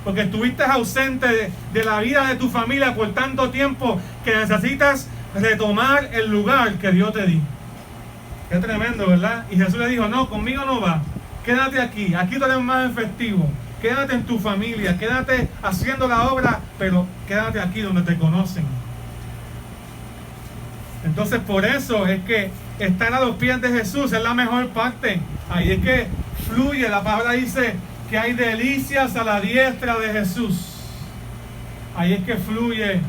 porque estuviste ausente de la vida de tu familia por tanto tiempo que necesitas retomar el lugar que Dios te dio. Qué tremendo, ¿verdad? Y Jesús le dijo, no, conmigo no va, quédate aquí tú eres más efectivo, quédate en tu familia, quédate haciendo la obra, pero quédate aquí donde te conocen. Entonces por eso es que estar a los pies de Jesús es la mejor parte. Ahí es que fluye, la palabra dice que hay delicias a la diestra de Jesús. Ahí es que fluye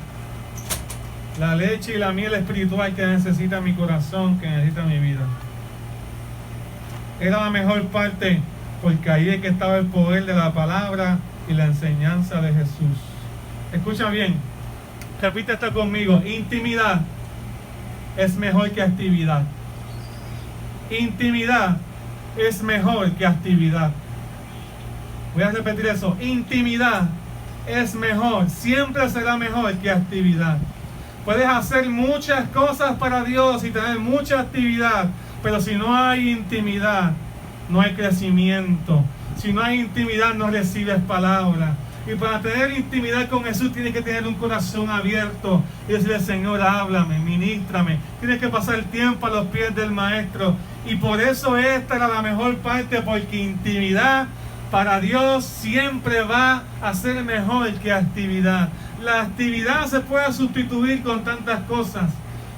la leche y la miel espiritual que necesita mi corazón, que necesita mi vida. Era la mejor parte porque ahí es que estaba el poder de la palabra y la enseñanza de Jesús. Escucha bien, repite esto conmigo: intimidad es mejor que actividad. Intimidad es mejor que actividad. Voy a repetir eso. Intimidad es mejor, siempre será mejor que actividad. Puedes hacer muchas cosas para Dios y tener mucha actividad, pero si no hay intimidad, no hay crecimiento. Si no hay intimidad, no recibes palabra. Y para tener intimidad con Jesús tienes que tener un corazón abierto y decirle: Señor, háblame, ministrame. Tienes que pasar el tiempo a los pies del Maestro. Y por eso esta era la mejor parte, porque intimidad para Dios siempre va a ser mejor que actividad. La actividad se puede sustituir con tantas cosas.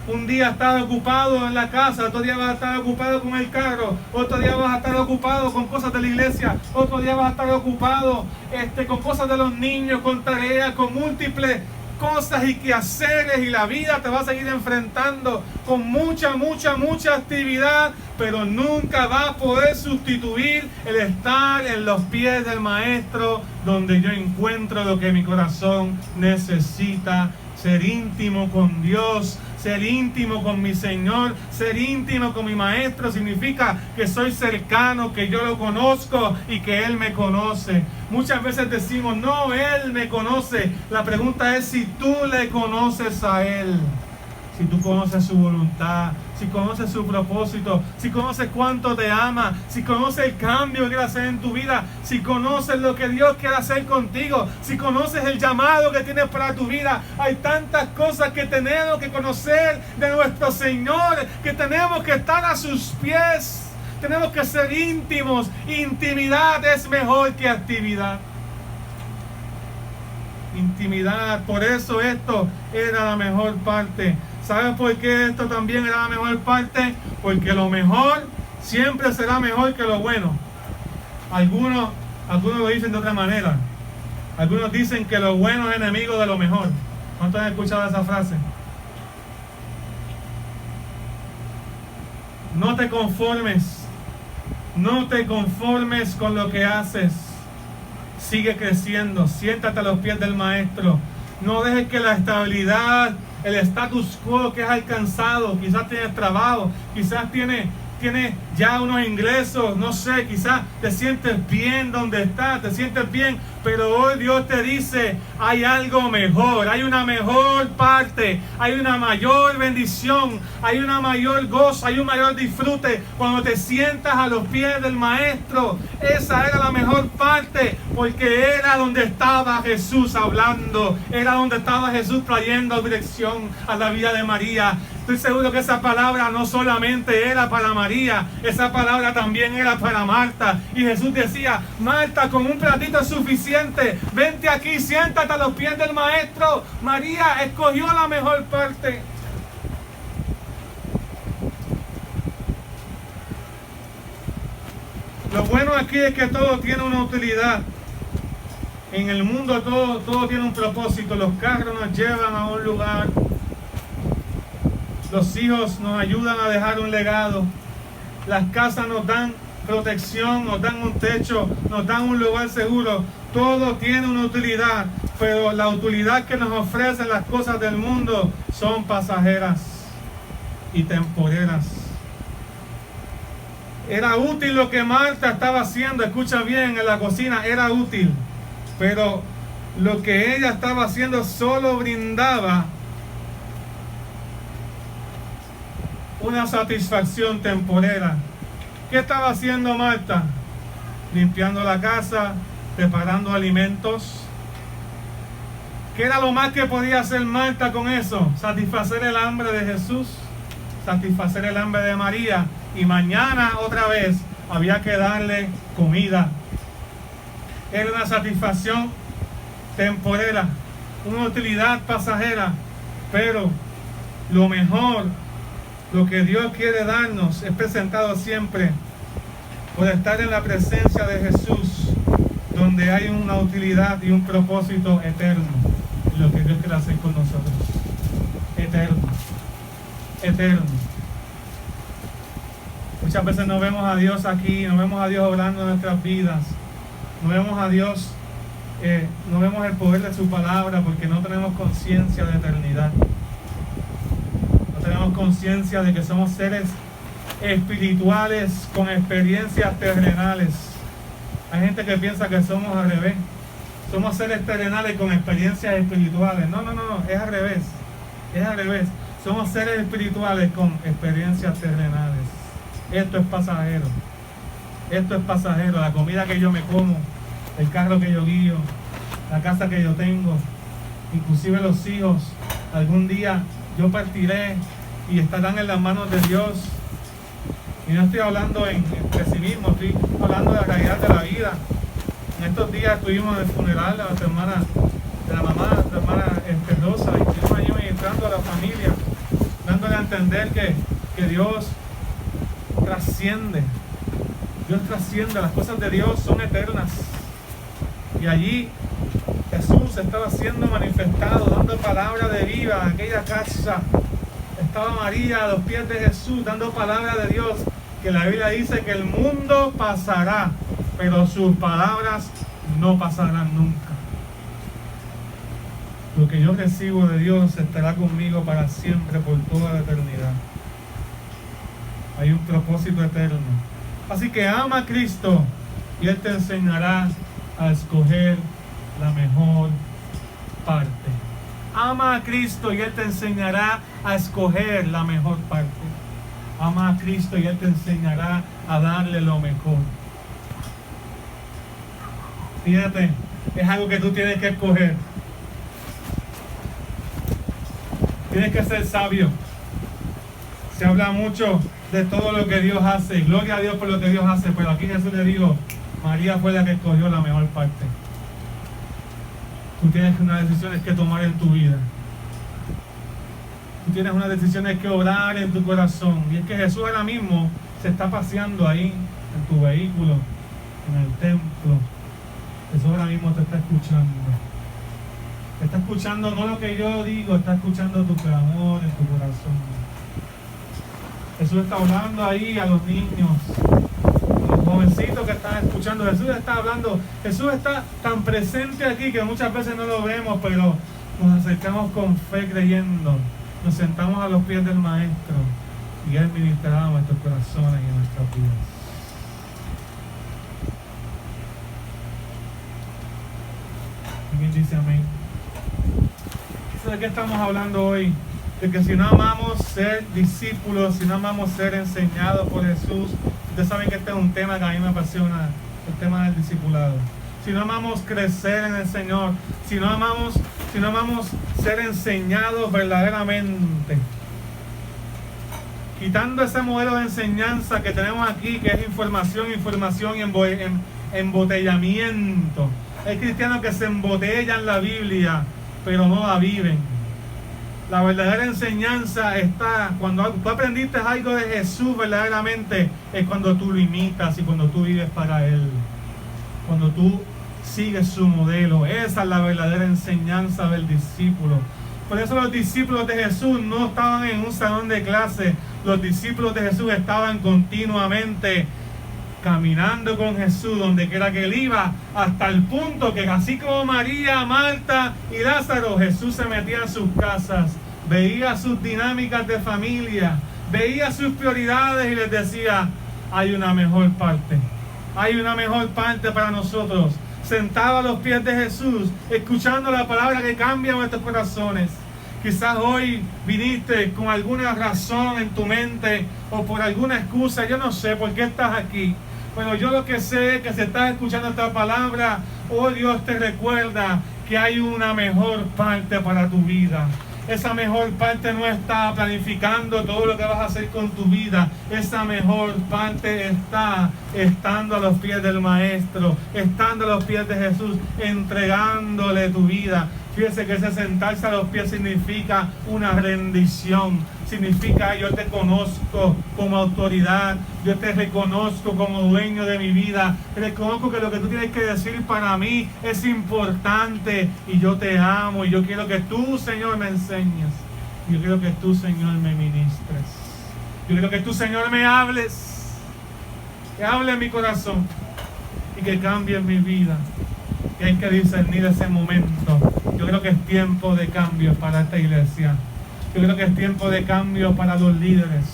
Un día estás ocupado en la casa, otro día vas a estar ocupado con el carro, otro día vas a estar ocupado con cosas de la iglesia, otro día vas a estar ocupado con cosas de los niños, con tareas, con múltiples cosas y quehaceres, y la vida te va a seguir enfrentando con mucha actividad, pero nunca va a poder sustituir el estar en los pies del Maestro, donde yo encuentro lo que mi corazón necesita: ser íntimo con Dios, ser íntimo con mi Señor, ser íntimo con mi Maestro. Significa que soy cercano, que yo lo conozco y que Él me conoce. Muchas veces decimos: no, Él me conoce. La pregunta es si tú le conoces a Él. Si tú conoces su voluntad, si conoces su propósito, si conoces cuánto te ama, si conoces el cambio que quiere hacer en tu vida, si conoces lo que Dios quiere hacer contigo, si conoces el llamado que tienes para tu vida. Hay tantas cosas que tenemos que conocer de nuestro Señor, que tenemos que estar a sus pies. Tenemos que ser íntimos. Intimidad es mejor que actividad. Intimidad. Por eso esto era la mejor parte. ¿Sabes por qué esto también era la mejor parte? Porque lo mejor siempre será mejor que lo bueno. Algunos lo dicen de otra manera. Algunos dicen que lo bueno es enemigo de lo mejor. ¿Cuántos han escuchado esa frase? No te conformes. No te conformes con lo que haces. Sigue creciendo. Siéntate a los pies del Maestro. No dejes que la estabilidad, el status quo que has alcanzado, quizás tienes trabajo, quizás tienes ya unos ingresos, no sé, quizás te sientes bien donde estás, te sientes bien, pero hoy Dios te dice: hay algo mejor, hay una mejor parte, hay una mayor bendición, hay una mayor gozo, hay un mayor disfrute cuando te sientas a los pies del Maestro. Esa era la mejor parte, porque era donde estaba Jesús hablando, era donde estaba Jesús trayendo dirección a la vida de María. Estoy seguro que esa palabra no solamente era para María, esa palabra también era para Marta. Y Jesús decía: Marta, con un platito es suficiente, vente aquí, siéntate a los pies del Maestro. María escogió la mejor parte. Lo bueno aquí es que todo tiene una utilidad. En el mundo todo tiene un propósito. Los carros nos llevan a un lugar. Los hijos nos ayudan a dejar un legado. Las casas nos dan protección, nos dan un techo, nos dan un lugar seguro. Todo tiene una utilidad, pero la utilidad que nos ofrecen las cosas del mundo son pasajeras y temporeras. Era útil lo que Marta estaba haciendo, escucha bien, en la cocina era útil, pero lo que ella estaba haciendo solo brindaba una satisfacción temporera. ¿Qué estaba haciendo Marta? Limpiando la casa, preparando alimentos. ¿Qué era lo más que podía hacer Marta con eso? Satisfacer el hambre de Jesús, satisfacer el hambre de María, y mañana otra vez había que darle comida. Era una satisfacción temporera, una utilidad pasajera, pero lo mejor, lo que Dios quiere darnos, es presentado siempre por estar en la presencia de Jesús, donde hay una utilidad y un propósito eterno en lo que Dios quiere hacer con nosotros. Eterno, eterno. Muchas veces no vemos a Dios aquí, no vemos a Dios obrando en nuestras vidas, no vemos a Dios, no vemos el poder de su palabra porque no tenemos conciencia de eternidad. No tenemos conciencia de que somos seres espirituales con experiencias terrenales. Hay gente que piensa que somos al revés. Somos seres terrenales con experiencias espirituales. No, es al revés. Es al revés. Somos seres espirituales con experiencias terrenales. Esto es pasajero. Esto es pasajero. La comida que yo me como, el carro que yo guío, la casa que yo tengo, inclusive los hijos. Algún día yo partiré y estarán en las manos de Dios. Y no estoy hablando en pesimismo, estoy hablando de la realidad de la vida. En estos días estuvimos en el funeral de tu hermana, de la mamá de tu hermana Rosa, y estuvimos allí ministrando a la familia, dándole a entender que Dios trasciende. Dios trasciende, las cosas de Dios son eternas. Y allí Jesús estaba siendo manifestado, dando palabra de vida a aquella casa. Estaba María a los pies de Jesús dando palabra de Dios, que la Biblia dice que el mundo pasará, pero sus palabras no pasarán nunca. Lo que yo recibo de Dios estará conmigo para siempre, por toda la eternidad. Hay un propósito eterno. Así que ama a Cristo y Él te enseñará a escoger la mejor parte. Ama a Cristo y Él te enseñará a escoger la mejor parte. Ama a Cristo y Él te enseñará a darle lo mejor. Fíjate, es algo que tú tienes que escoger. Tienes que ser sabio. Se habla mucho de todo lo que Dios hace. Gloria a Dios por lo que Dios hace. Pero aquí Jesús le dijo, María fue la que escogió la mejor parte. Tú tienes unas decisiones que tomar en tu vida. Tú tienes unas decisiones que obrar en tu corazón. Y es que Jesús ahora mismo se está paseando ahí, en tu vehículo, en el templo. Jesús ahora mismo te está escuchando. Te está escuchando no lo que yo digo, está escuchando tu clamor en tu corazón. Jesús está hablando ahí a los niños, a los jovencitos que están escuchando. Jesús está hablando. Jesús está tan presente aquí que muchas veces no lo vemos, pero nos acercamos con fe creyendo. Nos sentamos a los pies del Maestro y Él ministrará nuestros corazones y nuestras vidas. ¿Quién dice amén? ¿De qué estamos hablando hoy? De que si no amamos ser discípulos, si no amamos ser enseñados por Jesús, ustedes saben que este es un tema que a mí me apasiona, el tema del discipulado. Si no amamos crecer en el Señor, si no amamos ser enseñados verdaderamente, quitando ese modelo de enseñanza que tenemos aquí, que es información y embotellamiento. Hay cristianos que se embotellan la Biblia, pero no la viven. La verdadera enseñanza está cuando tú aprendiste algo de Jesús verdaderamente, es cuando tú lo imitas y cuando tú vives para Él, cuando tú sigues su modelo. Esa es la verdadera enseñanza del discípulo. Por eso los discípulos de Jesús no estaban en un salón de clase. Los discípulos de Jesús estaban continuamente caminando con Jesús donde quiera que Él iba, hasta el punto que así como María, Marta y Lázaro, Jesús se metía en sus casas, veía sus dinámicas de familia, veía sus prioridades y les decía, hay una mejor parte, hay una mejor parte para nosotros. Sentado a los pies de Jesús, escuchando la palabra que cambia nuestros corazones. Quizás hoy viniste con alguna razón en tu mente o por alguna excusa, yo no sé por qué estás aquí. Pero yo lo que sé es que si estás escuchando esta palabra, Oh, Dios te recuerda que hay una mejor parte para tu vida. Esa mejor parte no está planificando todo lo que vas a hacer con tu vida. Esa mejor parte está estando a los pies del Maestro, estando a los pies de Jesús, entregándole tu vida. Fíjese que ese sentarse a los pies significa una rendición. Significa yo te conozco como autoridad, yo te reconozco como dueño de mi vida, reconozco que lo que tú tienes que decir para mí es importante y yo te amo y yo quiero que tú, Señor, me enseñes. Yo quiero que tú, Señor, me ministres. Yo quiero que tú, Señor, me hables, que hable en mi corazón y que cambie mi vida. Y hay que discernir ese momento. Yo creo que es tiempo de cambio para esta iglesia. Yo creo que es tiempo de cambio para los líderes.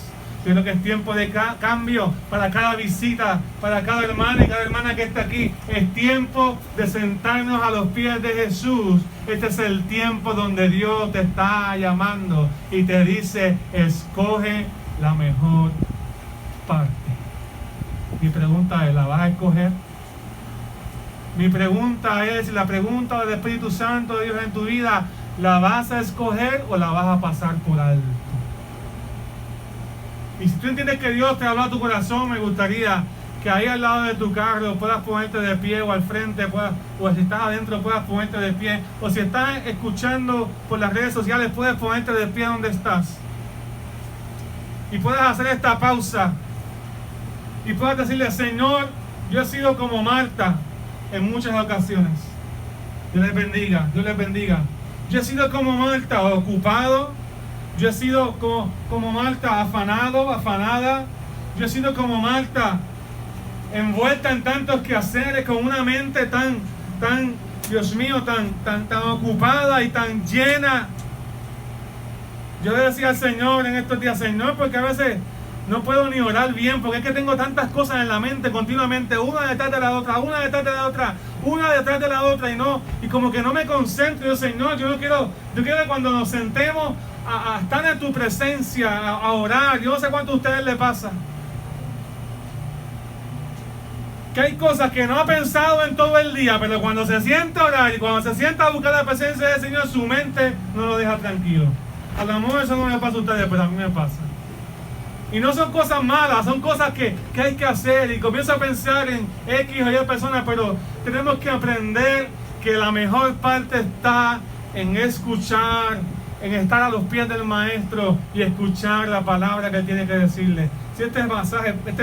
Yo creo que es tiempo de cambio para cada visita, para cada hermana y cada hermana que está aquí. Es tiempo de sentarnos a los pies de Jesús. Este es el tiempo donde Dios te está llamando y te dice, escoge la mejor parte. Mi pregunta es, ¿la vas a escoger? Mi pregunta es, la pregunta del Espíritu Santo de Dios en tu vida, ¿la vas a escoger o la vas a pasar por alto? Y si tú entiendes que Dios te habló a tu corazón, me gustaría que ahí al lado de tu carro puedas ponerte de pie, o al frente, o si estás adentro puedas ponerte de pie, o si estás escuchando por las redes sociales puedes ponerte de pie donde estás. Y puedes hacer esta pausa y puedes decirle, Señor, yo he sido como Marta en muchas ocasiones. Dios les bendiga, Dios les bendiga. Yo he sido como Marta, ocupado. Yo he sido como Marta, afanado, afanada. Yo he sido como Marta, envuelta en tantos quehaceres, con una mente tan, Dios mío, tan ocupada y tan llena. Yo le decía al Señor en estos días, Señor, porque a veces no puedo ni orar bien, porque es que tengo tantas cosas en la mente continuamente, una detrás de la otra, una detrás de la otra, una detrás de la otra, y como que no me concentro. Yo, Señor, yo quiero que cuando nos sentemos a estar en tu presencia, a orar, yo no sé cuánto a ustedes les pasa, que hay cosas que no ha pensado en todo el día, pero cuando se sienta a orar y cuando se sienta a buscar la presencia del Señor, su mente no lo deja tranquilo. A lo mejor eso no me pasa a ustedes, pero a mí me pasa. Y no son cosas malas, son cosas que hay que hacer. Y comienzo a pensar en X o Y personas, pero tenemos que aprender que la mejor parte está en escuchar, en estar a los pies del Maestro y escuchar la palabra que tiene que decirle. Si este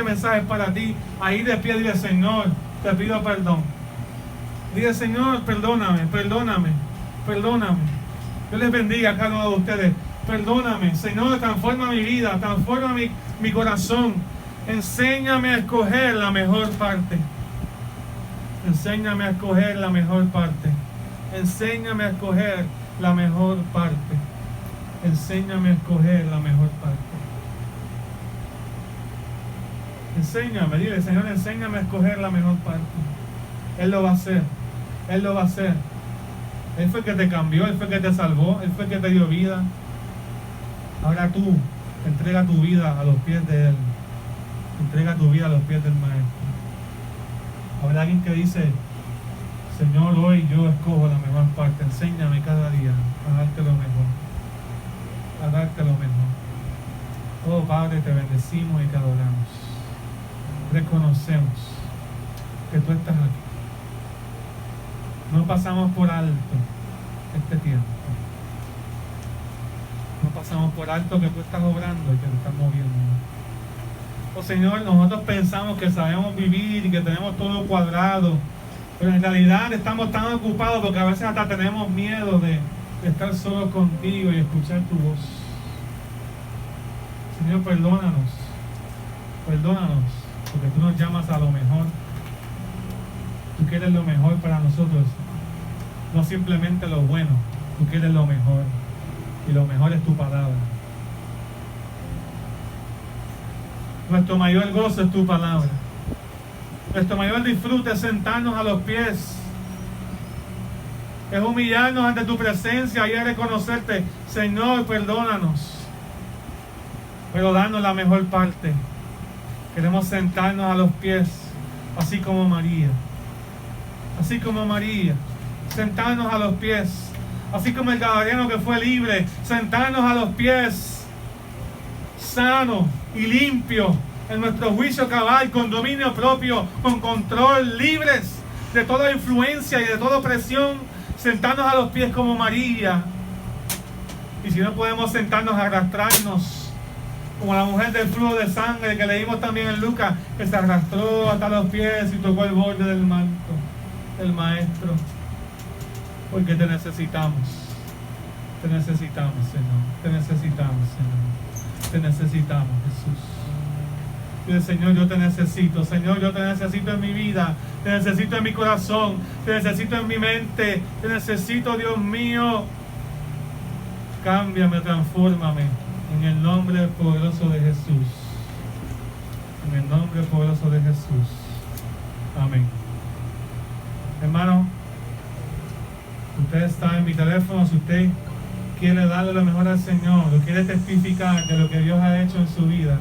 mensaje es para ti, ahí de pie dile, Señor, te pido perdón. Dile, Señor, perdóname. Dios les bendiga a cada uno de ustedes. Perdóname, Señor, transforma mi vida, transforma mi corazón. Enséñame a escoger la mejor parte. Enséñame a escoger la mejor parte. Enséñame a escoger la mejor parte. Enséñame a escoger la mejor parte. Enséñame, dile, Señor, enséñame a escoger la mejor parte. Él lo va a hacer. Él lo va a hacer. Él fue el que te cambió, Él fue el que te salvó, Él fue el que te dio vida. Ahora tú entrega tu vida a los pies de Él. Entrega tu vida a los pies del Maestro. Habrá alguien que dice, Señor, hoy yo escojo la mejor parte. Enséñame cada día a darte lo mejor. A darte lo mejor. Oh Padre, te bendecimos y te adoramos. Reconocemos que tú estás aquí. No pasamos por alto este tiempo. No pasamos por alto que tú estás obrando y que te estás moviendo. Oh Señor, nosotros pensamos que sabemos vivir y que tenemos todo cuadrado, pero en realidad estamos tan ocupados porque a veces hasta tenemos miedo de estar solos contigo y escuchar tu voz. Señor, perdónanos, porque tú nos llamas a lo mejor. Tú quieres lo mejor para nosotros, no simplemente lo bueno, tú quieres lo mejor. Y lo mejor es tu palabra. Nuestro mayor gozo es tu palabra. Nuestro mayor disfrute es sentarnos a los pies. Es humillarnos ante tu presencia y es reconocerte. Señor, perdónanos. Pero danos la mejor parte. Queremos sentarnos a los pies, así como María. así como María, sentarnos a los pies, así como el gadareno que fue libre, sentarnos a los pies, sano y limpio, en nuestro juicio cabal, con dominio propio, con control, libres de toda influencia y de toda opresión, sentarnos a los pies como María. Y si no podemos sentarnos, arrastrarnos, como la mujer del flujo de sangre que leímos también en Lucas, que se arrastró hasta los pies y tocó el borde del manto del Maestro. Porque te necesitamos, Señor, te necesitamos, Señor, te necesitamos, Jesús. Dile, Señor, yo te necesito, Señor, yo te necesito en mi vida, te necesito en mi corazón, te necesito en mi mente, te necesito, Dios mío. Cámbiame, transfórmame, en el nombre poderoso de Jesús. En el nombre poderoso de Jesús. Amén. Hermano, usted está en mi teléfono. Si usted quiere darle lo mejor al Señor, o quiere testificar de lo que Dios ha hecho en su vida,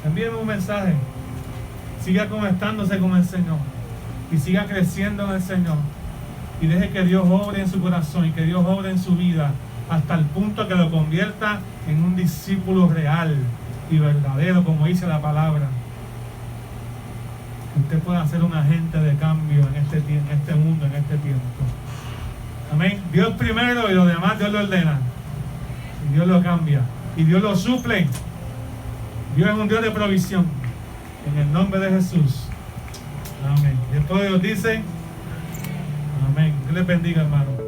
envíeme un mensaje. Siga conectándose con el Señor y siga creciendo en el Señor, y deje que Dios obre en su corazón y que Dios obre en su vida hasta el punto que lo convierta en un discípulo real y verdadero, como dice la palabra. Que usted pueda ser un agente de cambio en este mundo, en este tiempo. Amén. Dios primero y lo demás Dios lo ordena. Y Dios lo cambia. Y Dios lo suple. Dios es un Dios de provisión. En el nombre de Jesús. Amén. Y todos Dios dicen amén. Dios les bendiga, hermano.